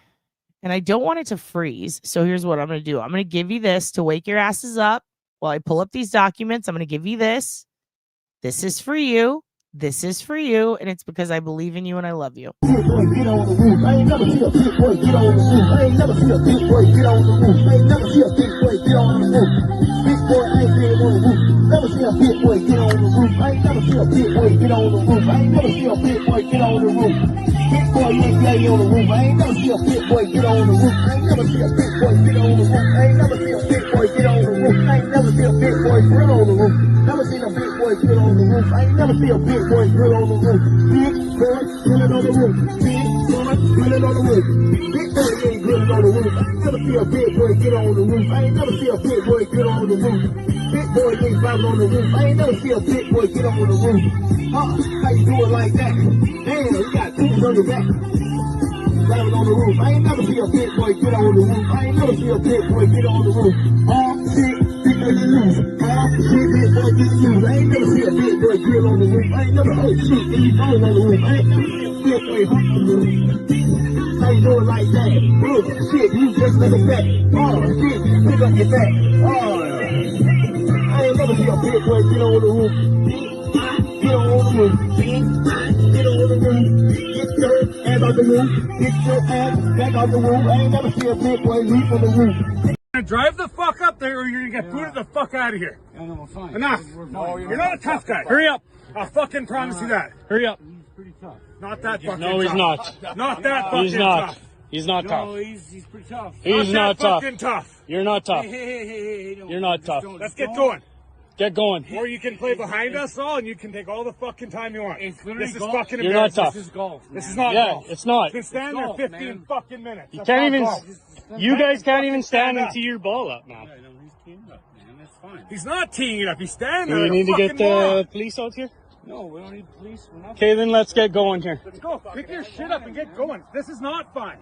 And I don't want it to freeze. So here's what I'm going to do. I'm going to give you this to wake your asses up while I pull up these documents. I'm going to give you this. This is for you. This is for you, and it's because I believe in you and I love you. Get on the roof. I ain't never see a big boy get on the roof. I ain't never see a big boy get on the roof. I ain't never see a big boy get on the roof. Big boy, I ain't been on the roof. Never see a big boy get on the roof. I ain't never see a big boy get on the roof. I ain't never see a big boy get on the roof. Big boy, you ain't got on the roof. I ain't never see a big boy get on the roof. I ain't never see a big boy get on the roof. I ain't never see a big boy get on the roof. I ain't never see a big boy grill on the roof. Never seen a big boy grill on the roof. I ain't never see a big boy grill on the roof. Big boy grilling on the roof. Big boy grilling on the roof. Big boy ain't grilling on the roof. I ain't never see a big boy get on the roof. I ain't never see a big boy get on the roof. Big boy ain't driving on the roof. I ain't never see a big boy get on the roof. How you do it like that? Damn, you got tools on your back. Driving on the roof. I ain't never see a big boy get on the roof. I ain't never see a big boy get on the roof. Shit, big boy get loose. Shit, big boy get loose. I ain't never see a big boy grill on the roof. I ain't never heard shit and you going on the roof. I ain't never see a big boy hop on the roof. How you do it like that? Shit, you just like a back. Shit, pick up your back. I ain't never see a big boy get on the roof. Get on the roof. Get on the roof. Get your ass out the roof. Get your ass back out the roof. I ain't never see a big boy leap on the roof. Drive the fuck up there or you're gonna get booted the fuck out of here. I know, we're fine. Enough. No, you're not a tough guy. Hurry up. I'll fucking promise you that. Hurry up. He's pretty tough. Not that fucking tough. No, he's not. Not that fucking He's not. tough. He's not tough. No, he's pretty tough. He's not tough. Fucking tough. You're not tough. Hey, You're not tough. Let's get going. Get going. Or you can play behind us all and you can take all the fucking time you want. This is golf. fucking You're not embarrassing. tough. This is golf. This is not golf. It's not. You can stand there 15 fucking minutes. You That's can't not even. golf. You guys can't even stand up. and tee your ball up now. He's not teeing it up. He's standing there. Do we need to get the police out here? No, we don't need police. We're not. Okay, then let's get going here. Let's go. Pick your shit up and get going. This is not fun.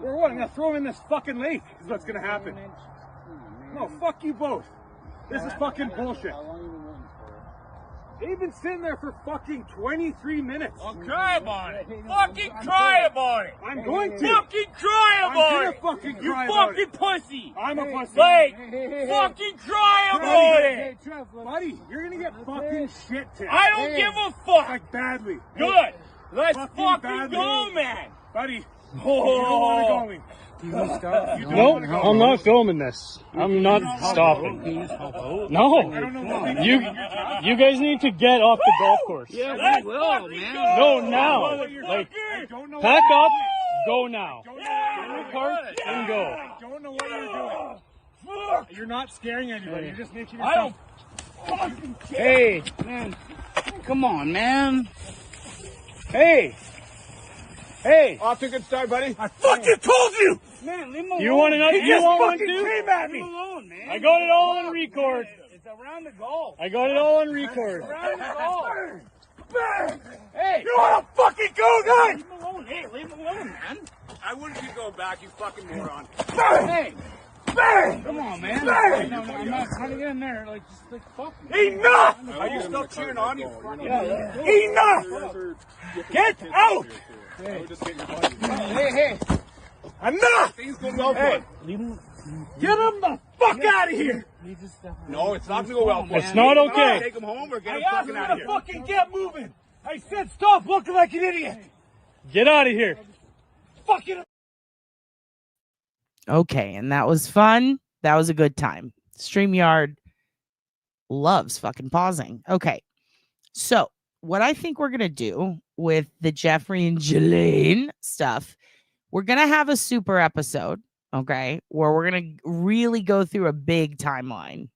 We're what? I'm gonna throw him in this fucking lake. Is what's gonna happen. No, fuck you both. This is fucking bullshit. They've been sitting there for fucking 23 minutes. I'll cry about it. Fucking cry about it. I'm going to. Fucking cry about it. I'm gonna fucking You cry about fucking it. pussy. I'm a pussy. Like, fucking cry about it. Buddy, you're gonna get fucking shit to. I don't give a fuck. Like badly. Good. Let's Fucking fucking go, man. Buddy, you don't want to go me. No, I'm not filming this. I'm not stopping. No, you guys need to get off the golf course. Yeah, we will, man. No, now. Like, pack up, go now. Get in the car and go. I don't know what you're doing. You're not scaring anybody. You're just making I yourself. don't. Hey, man, come on, man. Hey. Off to a good start, buddy. I fucking told you. Man, leave him alone. You want another? He You just want one fucking too? came at me. Leave him alone, man. I got it all on record. It's around the goal. I got it all on record. Around the goal. Hey, You want to fucking go, guy? leave him alone. Hey, leave him alone, man. I wouldn't keep going back, you fucking moron. Hey, Bang! come on, man. Bang! No, I'm not trying to get in there. Like, just like fuck me. Enough! Are you still cheering on you? Enough! Get out! Hey. Enough! Hey, leave him. Get him the fuck out of here! No, it's not gonna go well. It's not okay. Take him home or get him fucking out of here. Fucking get moving! I said stop looking like an idiot! Get out of here. Fucking. Okay, and that was fun. That was a good time. StreamYard loves fucking pausing. Okay, so what I think we're going to do with the Jeffrey and GHISLAINE stuff, we're going to have a super episode, okay, where we're going to really go through a big timeline.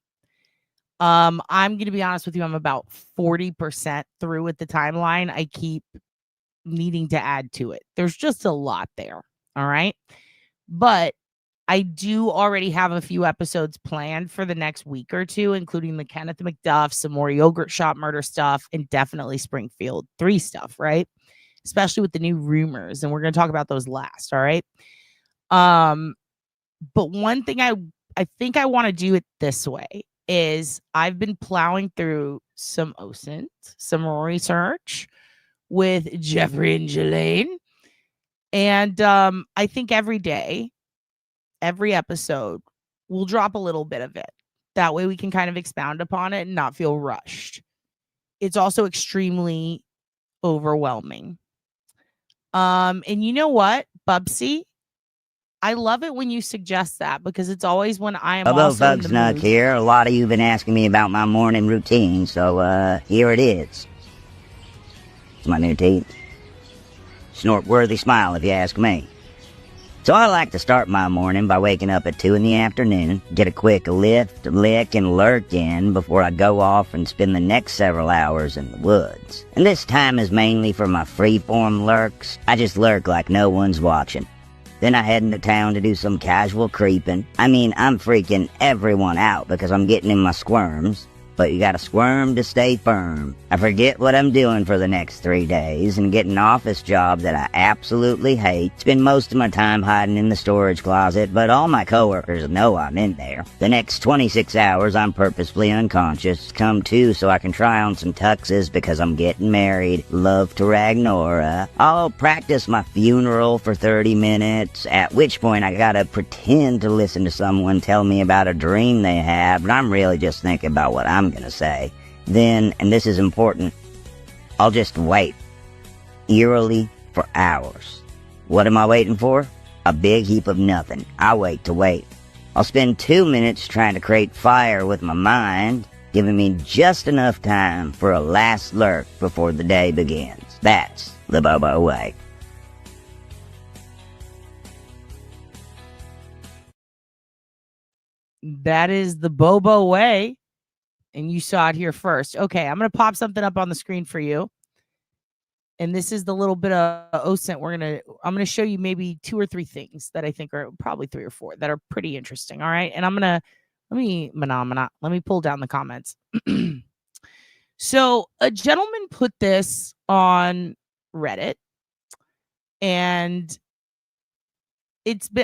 I'm going to be honest with you, I'm about 40% through with the timeline. I keep needing to add to it. There's just a lot there, all right? But I do already have a few episodes planned for the next week or two, including the Kenneth McDuff, some more Yogurt Shop murder stuff, and definitely Springfield 3 stuff, right? Especially with the new rumors, and we're going to talk about those last, all right? But one thing I think I want to do it this way is I've been plowing through some OSINT, some research with Jeffrey and GHISLAINE, and I think every day, every episode, we'll drop a little bit of it. That way we can kind of expound upon it and not feel rushed. it's also extremely overwhelming. And you know what, Bubsy? I love it when you suggest that because it's always when I am Hello, also in the Bugsnug mood. here. A lot of you have been asking me about my morning routine, so here it is. It's my new teeth. Snort-worthy smile, if you ask me. So I like to start my morning by waking up at 2 in the afternoon, get a quick lift, lick, and lurk in before I go off and spend the next several hours in the woods. And this time is mainly for my free-form lurks. I just lurk like no one's watching. Then I head into town to do some casual creeping. I mean, I'm freaking everyone out because I'm getting in my squirms. But you gotta squirm to stay firm. I forget what I'm doing for the next 3 days and get an office job that I absolutely hate. Spend most of my time hiding in the storage closet, but all my coworkers know I'm in there. The next 26 hours I'm purposefully unconscious, come to so I can try on some tuxes because I'm getting married. Love to Ragnora. I'll practice my funeral for 30 minutes, at which point I gotta pretend to listen to someone tell me about a dream they have, but I'm really just thinking about what I'm gonna say. Then, and this is important, I'll just wait, eerily, for hours. What am I waiting for? A big heap of nothing. I wait to wait. I'll spend 2 minutes trying to create fire with my mind, giving me just enough time for a last lurk before the day begins. That's the Bobo way. That is the Bobo way. And you saw it here first. Okay, I'm going to pop something up on the screen for you. And this is the little bit of OSINT. I'm going to show you maybe 2 or 3 things that I think are probably 3 or 4 that are pretty interesting. All right. And let me pull down the comments. So a gentleman put this on Reddit, and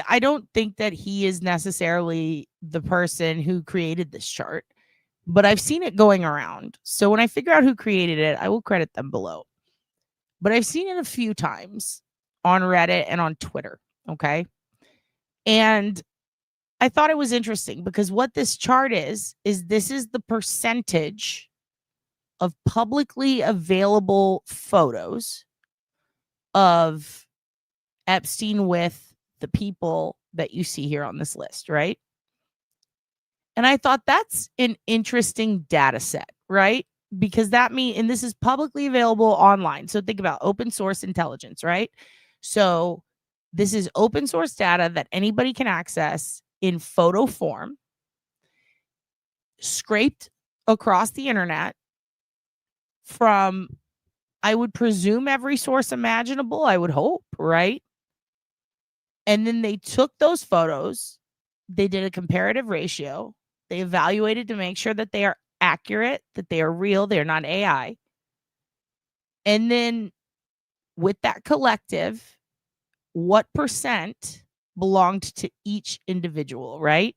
I don't think that he is necessarily the person who created this chart, but I've seen it going around. So when I figure out who created it, I will credit them below. But I've seen it a few times on Reddit and on Twitter. Okay. And I thought it was interesting because what this chart is this is the percentage of publicly available photos of Epstein with the people that you see here on this list, right? And I thought that's an interesting data set, right? Because and this is publicly available online. So think about open source intelligence, right? So this is open source data that anybody can access in photo form, scraped across the internet from, I would presume, every source imaginable, I would hope, right? And then they took those photos, they did a comparative ratio, they evaluated to make sure that they are accurate, that they are real, they're not AI. And then with that collective, what percent belonged to each individual, right?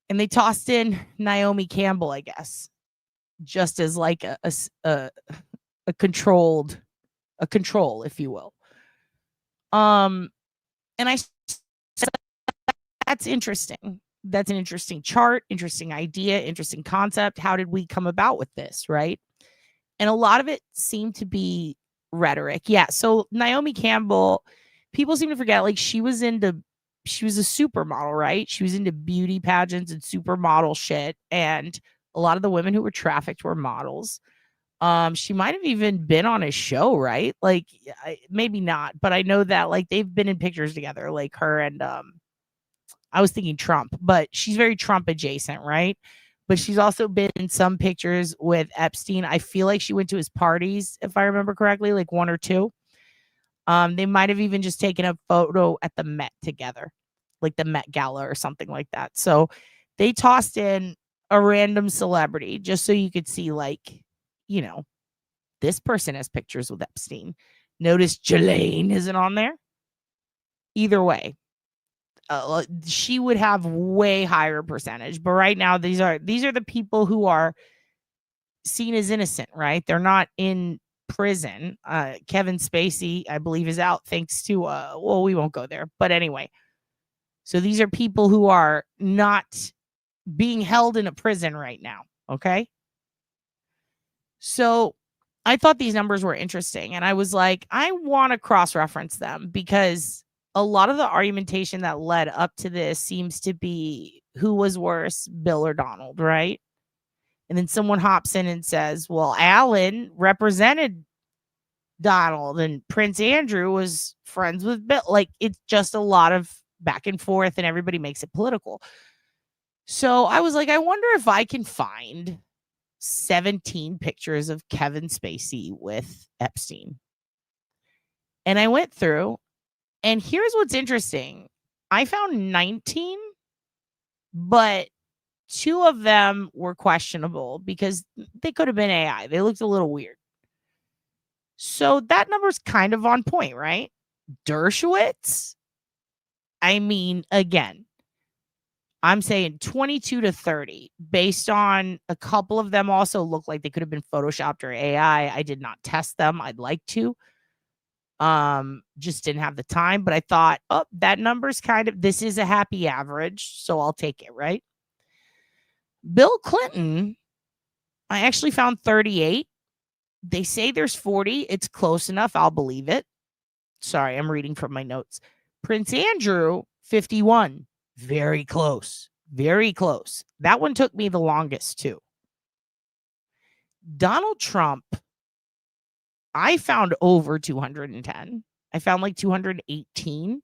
And they tossed in Naomi Campbell, I guess, just as like a control, if you will. And I said, that's interesting. That's an interesting chart, interesting idea, interesting concept. How did we come about with this, right? And a lot of it seemed to be rhetoric. Yeah. So Naomi Campbell, people seem to forget, like she was a supermodel, right? She was into beauty pageants and supermodel shit. And a lot of the women who were trafficked were models. She might have even been on a show, right? Like maybe not, but I know that like they've been in pictures together, like her and I was thinking Trump, but she's very Trump adjacent, right? But she's also been in some pictures with Epstein. I feel like she went to his parties, if I remember correctly, like 1 or 2. They might have even just taken a photo at the Met together, like the Met Gala or something like that. So they tossed in a random celebrity just so you could see, like, you know, this person has pictures with Epstein. Notice GHISLAINE isn't on there. Either way, she would have way higher percentage. But right now, these are the people who are seen as innocent, right? They're not in prison. Kevin Spacey, I believe, is out thanks to well, we won't go there. But anyway, so these are people who are not being held in a prison right now. Okay. So I thought these numbers were interesting. And I was like, I want to cross-reference them because a lot of the argumentation that led up to this seems to be who was worse, Bill or Donald, right? And then someone hops in and says, well, Alan represented Donald and Prince Andrew was friends with Bill. Like, it's just a lot of back and forth and everybody makes it political. So I was like, I wonder if I can find 17 pictures of Kevin Spacey with Epstein. And I went through, and here's what's interesting. I found 19, but 2 of them were questionable because they could have been AI. They looked a little weird. So that number's kind of on point, right? Dershowitz, I mean, again, I'm saying 22 to 30 based on a couple of them also look like they could have been photoshopped or AI. I did not test them. I'd like to. Just didn't have the time, but I thought, oh, that number's kind of, this is a happy average, so I'll take it, right? Bill Clinton, I actually found 38. They say there's 40. It's close enough. I'll believe it. Sorry, I'm reading from my notes. Prince Andrew, 51. Very close. Very close. That one took me the longest, too. Donald Trump, I found over 210. I found like 218.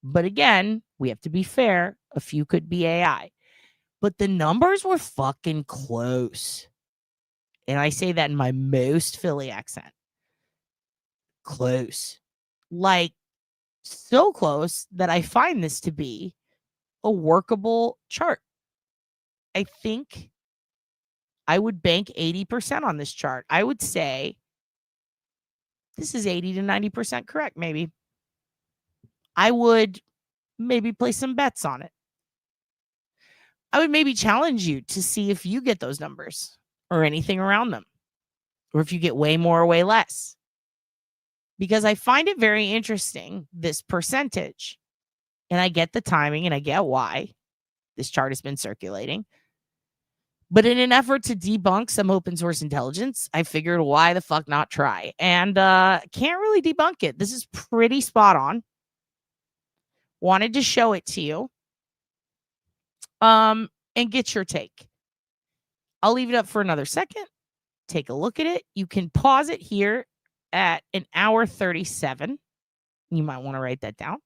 But again, we have to be fair. A few could be AI. But the numbers were fucking close. And I say that in my most Philly accent. Close. Like, so close that I find this to be a workable chart. I think I would bank 80% on this chart. I would say this is 80 to 90% correct, maybe. I would maybe place some bets on it. I would maybe challenge you to see if you get those numbers or anything around them, or if you get way more or way less. Because I find it very interesting, this percentage. And I get the timing and I get why this chart has been circulating. But in an effort to debunk some open source intelligence, I figured why the fuck not try? And can't really debunk it. This is pretty spot on. Wanted to show it to you. And get your take. I'll leave it up for another second. Take a look at it. You can pause it here at 1:37. You might want to write that down.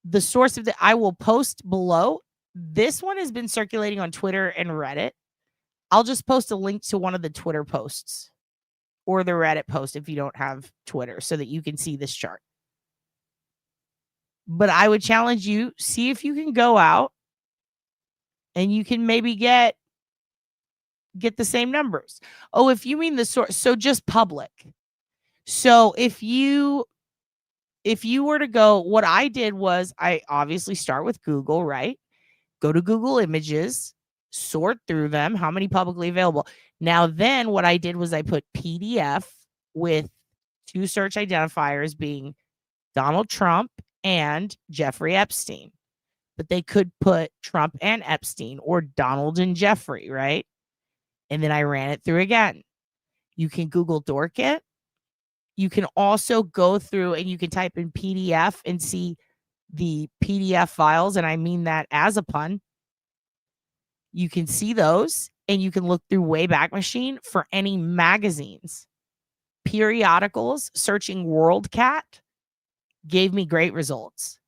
The source of I will post below. This one has been circulating on Twitter and Reddit. I'll just post a link to one of the Twitter posts or the Reddit post if you don't have Twitter so that you can see this chart. But I would challenge you, see if you can go out and you can maybe get the same numbers. Oh, if you mean the source, so just public. So if you were to go, what I did was I obviously start with Google, right? Go to Google Images, sort through them, how many publicly available. Now, then what I did was I put PDF with 2 search identifiers being Donald Trump and Jeffrey Epstein. But they could put Trump and Epstein or Donald and Jeffrey, right? And then I ran it through again. You can Google Dork it. You can also go through and you can type in PDF and see the PDF files. And I mean that as a pun. You can see those and you can look through Wayback Machine for any magazines. Periodicals, searching WorldCat gave me great results.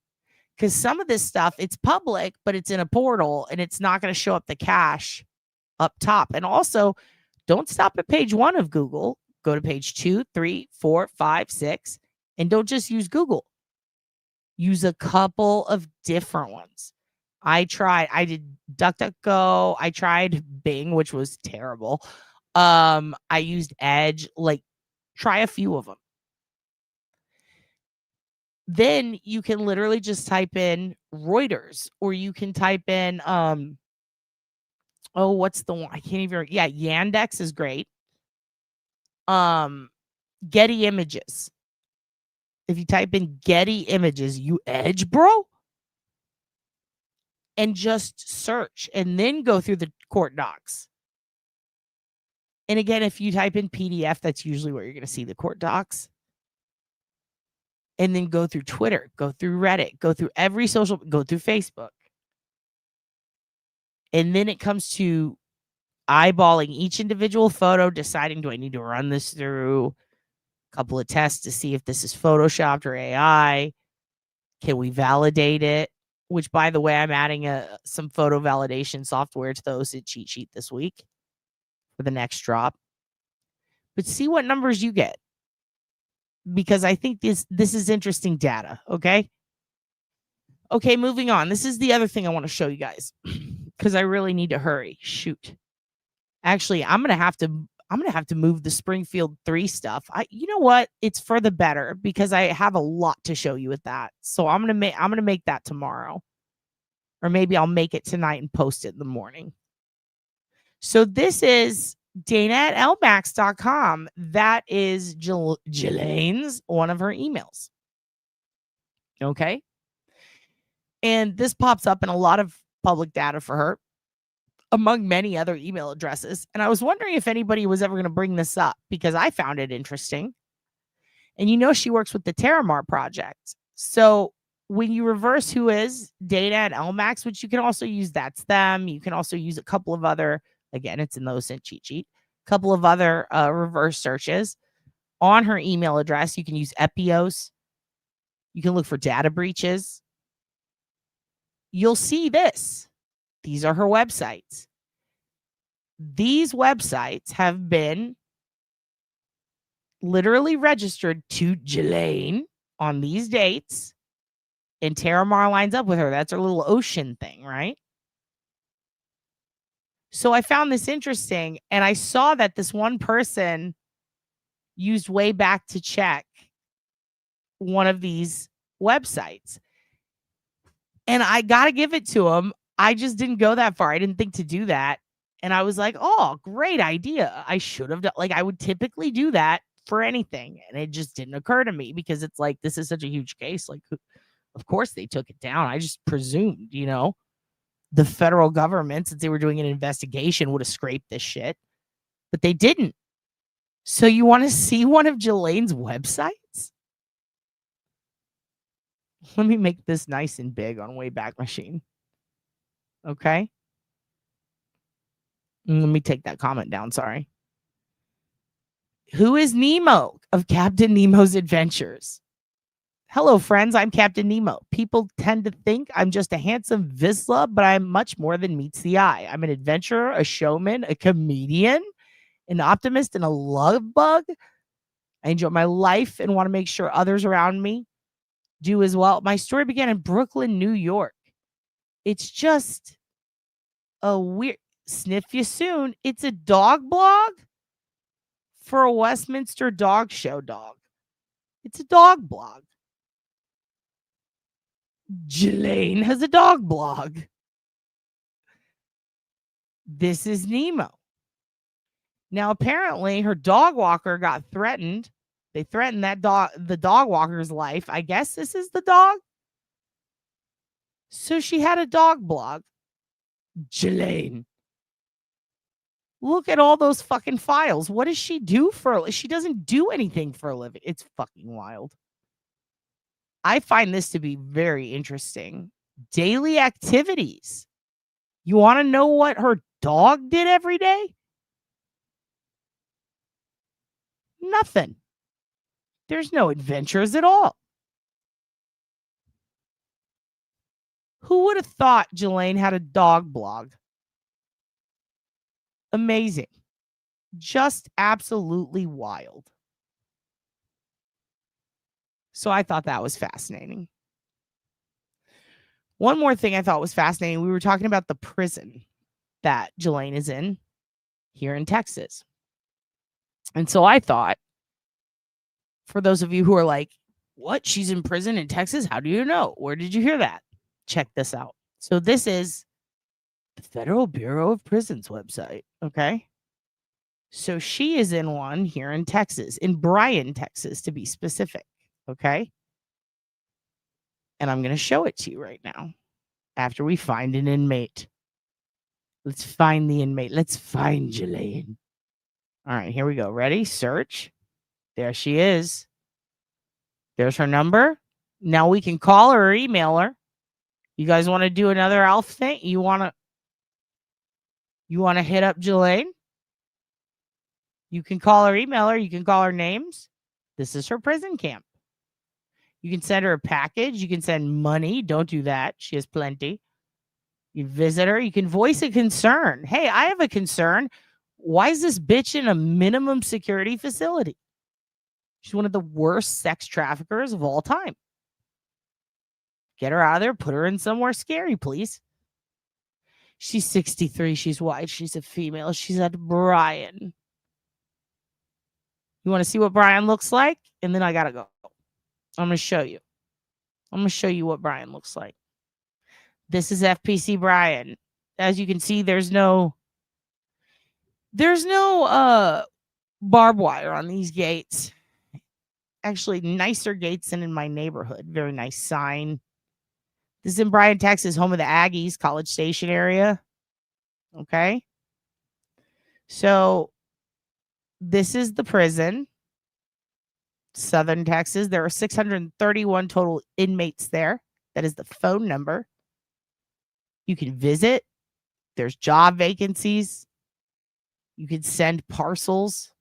Because some of this stuff, it's public, but it's in a portal and it's not going to show up the cache up top. And also, don't stop at page 1 of Google. Go to page 2, 3, 4, 5, 6, and don't just use Google. Use a couple of different ones. I did DuckDuckGo. I tried Bing, which was terrible. I used Edge. Like, try a few of them. Then you can literally just type in Reuters, or you can type in, what's the one? I can't even, Yandex is great. Getty Images. If you type in Getty Images, you edge, bro. And just search and then go through the court docs. And again, if you type in PDF, that's usually where you're going to see the court docs. And then go through Twitter, go through Reddit, go through every social, go through Facebook. And then it comes to eyeballing each individual photo, deciding, do I need to run this through a couple of tests to see if this is Photoshopped or AI? Can we validate it? Which, by the way, I'm adding some photo validation software to the OSINT cheat sheet this week for the next drop. But see what numbers you get, because I think this is interesting data. Okay. Okay, moving on. This is the other thing I want to show you guys because I really need to hurry. Shoot. Actually, I'm gonna have to move the Springfield 3 stuff. You know what? It's for the better because I have a lot to show you with that. So I'm gonna make that tomorrow, or maybe I'll make it tonight and post it in the morning. So this is Dana at lmax.com. That is Ghislaine's one of her emails. Okay. And this pops up in a lot of public data for her, among many other email addresses. And I was wondering if anybody was ever going to bring this up because I found it interesting. And you know, she works with the Terramar project. So when you reverse who is Dana at LMAX, which you can also use, that's them. You can also use a couple of other, again, it's in the OSINT cheat sheet, a couple of other reverse searches on her email address. You can use Epios. You can look for data breaches. You'll see this. These are her websites. These websites have been literally registered to Ghislaine on these dates, and Terramar lines up with her. That's her little ocean thing, right? So I found this interesting, and I saw that this one person used way back to check one of these websites. And I got to give it to him. I just didn't go that far. I didn't think to do that. And I was like, oh, great idea. I should have done, like, I would typically do that for anything. And it just didn't occur to me because it's like, this is such a huge case. Like, of course they took it down. I just presumed, you know, the federal government, since they were doing an investigation, would have scraped this shit. But they didn't. So you want to see one of Ghislaine's websites? Let me make this nice and big on Wayback Machine. Okay. Let me take that comment down. Sorry. Who is Nemo of Captain Nemo's Adventures? Hello, friends. I'm Captain Nemo. People tend to think I'm just a handsome Vizsla, but I'm much more than meets the eye. I'm an adventurer, a showman, a comedian, an optimist, and a love bug. I enjoy my life and want to make sure others around me do as well. My story began in Brooklyn, New York. It's just a weird, sniff you soon. It's a dog blog for a Westminster dog show dog. It's a dog blog. Ghislaine has a dog blog. This is Nemo. Now, apparently, her dog walker got threatened. They threatened that dog, the dog walker's life. I guess this is the dog. So she had a dog blog. Ghislaine. Look at all those fucking files. What does she do for? She doesn't do anything for a living. It's fucking wild. I find this to be very interesting. Daily activities. You want to know what her dog did every day? Nothing. There's no adventures at all. Who would have thought Ghislaine had a dog blog? Amazing. Just absolutely wild. So I thought that was fascinating. One more thing I thought was fascinating. We were talking about the prison that Ghislaine is in here in Texas. And so I thought, for those of you who are like, what? She's in prison in Texas? How do you know? Where did you hear that? Check this out. So this is the Federal Bureau of Prisons website. Okay. So she is in one here in Texas, in Bryan, Texas, to be specific. Okay. And I'm going to show it to you right now after we find an inmate. Let's find the inmate. Let's find Ghislaine. All right, here we go. Ready? Search. There she is. There's her number. Now we can call her or email her. You guys want to do another Alf thing? You want to hit up Ghislaine? You can call her, email her. You can call her names. This is her prison camp. You can send her a package. You can send money. Don't do that. She has plenty. You visit her. You can voice a concern. Hey, I have a concern. Why is this bitch in a minimum security facility? She's one of the worst sex traffickers of all time. Get her out of there. Put her in somewhere scary, please. She's 63. She's white. She's a female. She's at Brian. You want to see what Brian looks like? And then I got to go. I'm going to show you. I'm going to show you what Brian looks like. This is FPC Brian. As you can see, there's no barbed wire on these gates. Actually, nicer gates than in my neighborhood. Very nice sign. This is in Bryan, Texas, home of the Aggies, College Station area. Okay. So this is the prison. Southern Texas. There are 631 total inmates there. That is the phone number. You can visit. There's job vacancies. You can send parcels.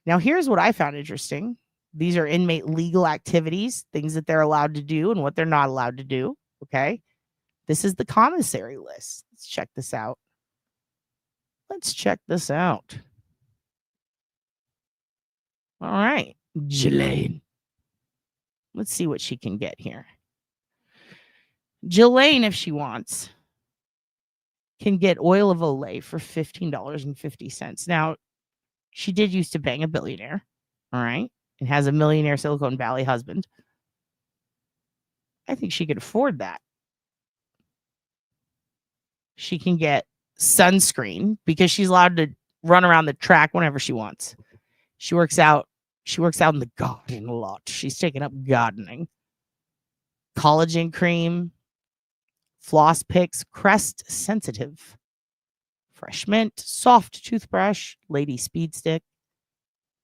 Now, here's what I found interesting. These are inmate legal activities, things that they're allowed to do and what they're not allowed to do. Okay. This is the commissary list. Let's check this out. Let's check this out. All right. Ghislaine. Let's see what she can get here. Ghislaine, if she wants, can get oil of Olay for $15.50. Now, she did used to bang a billionaire. All right. And has a millionaire Silicon Valley husband. I think she could afford that. She can get sunscreen because she's allowed to run around the track whenever she wants. She works out in the garden a lot. She's taken up gardening. Collagen cream, floss picks, Crest sensitive, fresh mint, soft toothbrush, lady speed stick,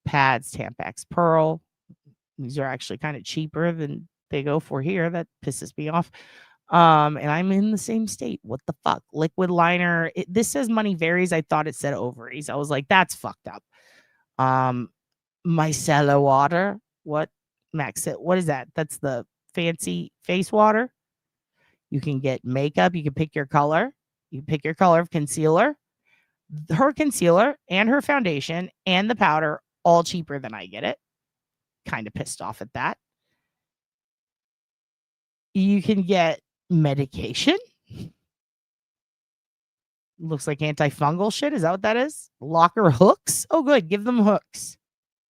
pads, Tampax Pearl. These are actually kind of cheaper than they go for here. That pisses me off. And I'm in the same state. What the fuck? Liquid liner. This says money varies. I thought it said ovaries. I was like, that's fucked up. Micellar water. What? Max it. What is that? That's the fancy face water. You can get makeup. You can pick your color. You can pick your color of concealer. Her concealer and her foundation and the powder, all cheaper than I get it. Kind of pissed off at that. You can get medication. Looks like antifungal shit. Is that what that is? Locker hooks. Oh, good. Give them hooks.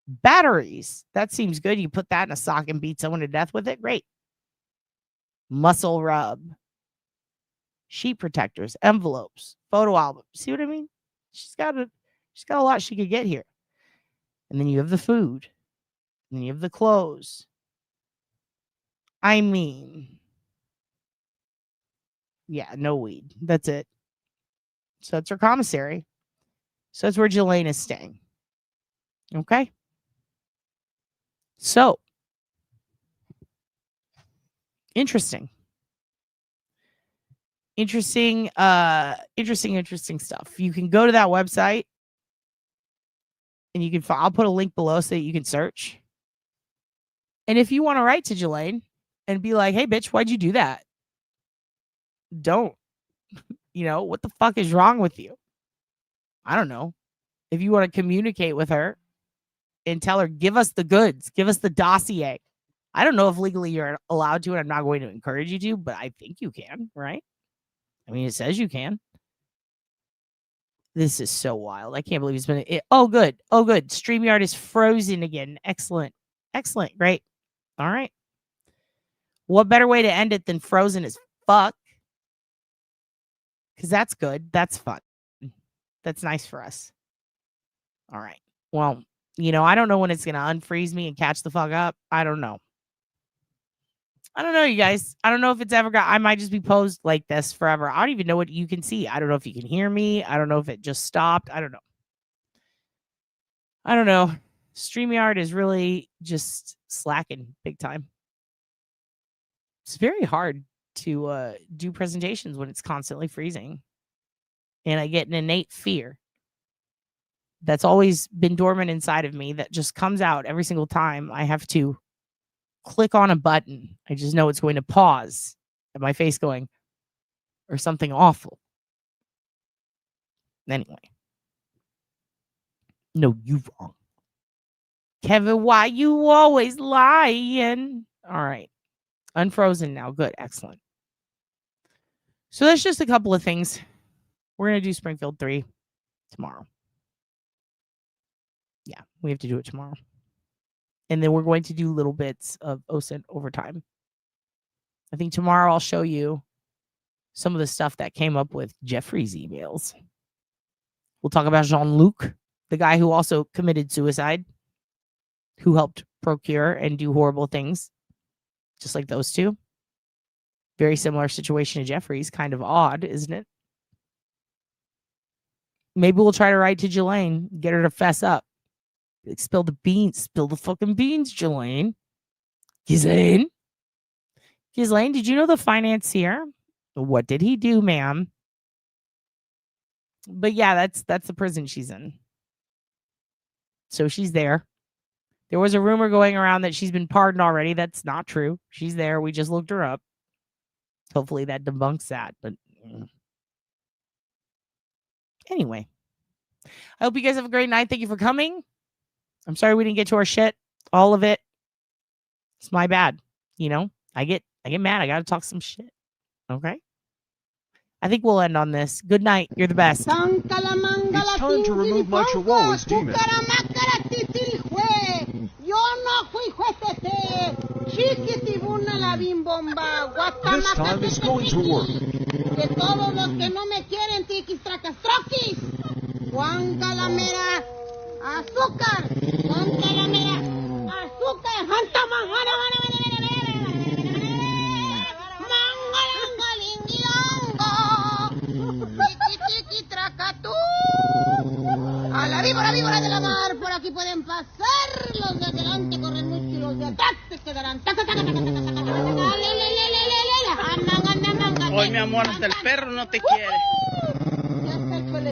Batteries. That seems good. You put that in a sock and beat someone to death with it. Great. Muscle rub. Sheet protectors. Envelopes. Photo albums. See what I mean? She's got a lot she could get here. And then you have the food. And then you have the clothes. I mean, yeah, no weed. That's it. So that's her commissary. So that's where Ghislaine is staying. Okay. So interesting stuff. You can go to that website and you can I'll put a link below so that you can search. And if you want to write to Ghislaine and be like, hey bitch, why'd you do that? Don't. What the fuck is wrong with you? I don't know. If you want to communicate with her and tell her, give us the goods, give us the dossier. I don't know if legally you're allowed to, and I'm not going to encourage you to, but I think you can, right? I mean, it says you can. This is so wild. I can't believe it's been. Oh, good. Oh, good. StreamYard is frozen again. Excellent. Excellent. Great. All right. What better way to end it than frozen as fuck? Because that's good. That's fun. That's nice for us. All right. Well, I don't know when it's going to unfreeze me and catch the fuck up. I don't know. You guys. I don't know if it's ever I might just be posed like this forever. I don't even know what you can see. I don't know if you can hear me. I don't know if it just stopped. I don't know. I don't know. StreamYard is really just slacking big time. It's very hard to do presentations when it's constantly freezing. And I get an innate fear that's always been dormant inside of me that just comes out every single time I have to click on a button. I just know it's going to pause and my face going, or something awful. Anyway. No, you wrong. Kevin, why you always lying? All right. Unfrozen now. Good. Excellent. So that's just a couple of things. We're going to do Springfield 3 tomorrow. Yeah, we have to do it tomorrow. And then we're going to do little bits of OSINT overtime. I think tomorrow I'll show you some of the stuff that came up with Jeffrey's emails. We'll talk about Jean-Luc, the guy who also committed suicide, who helped procure and do horrible things, just like those two. Very similar situation to Jeffrey's. Kind of odd, isn't it? Maybe we'll try to write to Ghislaine, get her to fess up. Like, spill the beans. Spill the fucking beans, Ghislaine. Ghislaine? Ghislaine, did you know the financier? What did he do, ma'am? But yeah, that's the prison she's in. So she's there. There was a rumor going around that she's been pardoned already. That's not true. She's there. We just looked her up. Hopefully that debunks that. But anyway, I hope you guys have a great night. Thank you for coming. I'm sorry we didn't get to our shit. All of it. It's my bad. You know, I get mad. I got to talk some shit. Okay. I think we'll end on this. Good night. You're the best. It's time to remove my chihuahua's demon. This time is going to work. De todos los que no me quieren, tiquis, tracas, troquis. Juan Calamera, azúcar. Juan Calamera, azúcar. Janta manjara, tiki, traca, tú. A la víbora de la mar, por aquí pueden pasar. Los de adelante corren mucho y los de atrás se quedarán. Hoy, mi amor, hasta el perro no te quiere.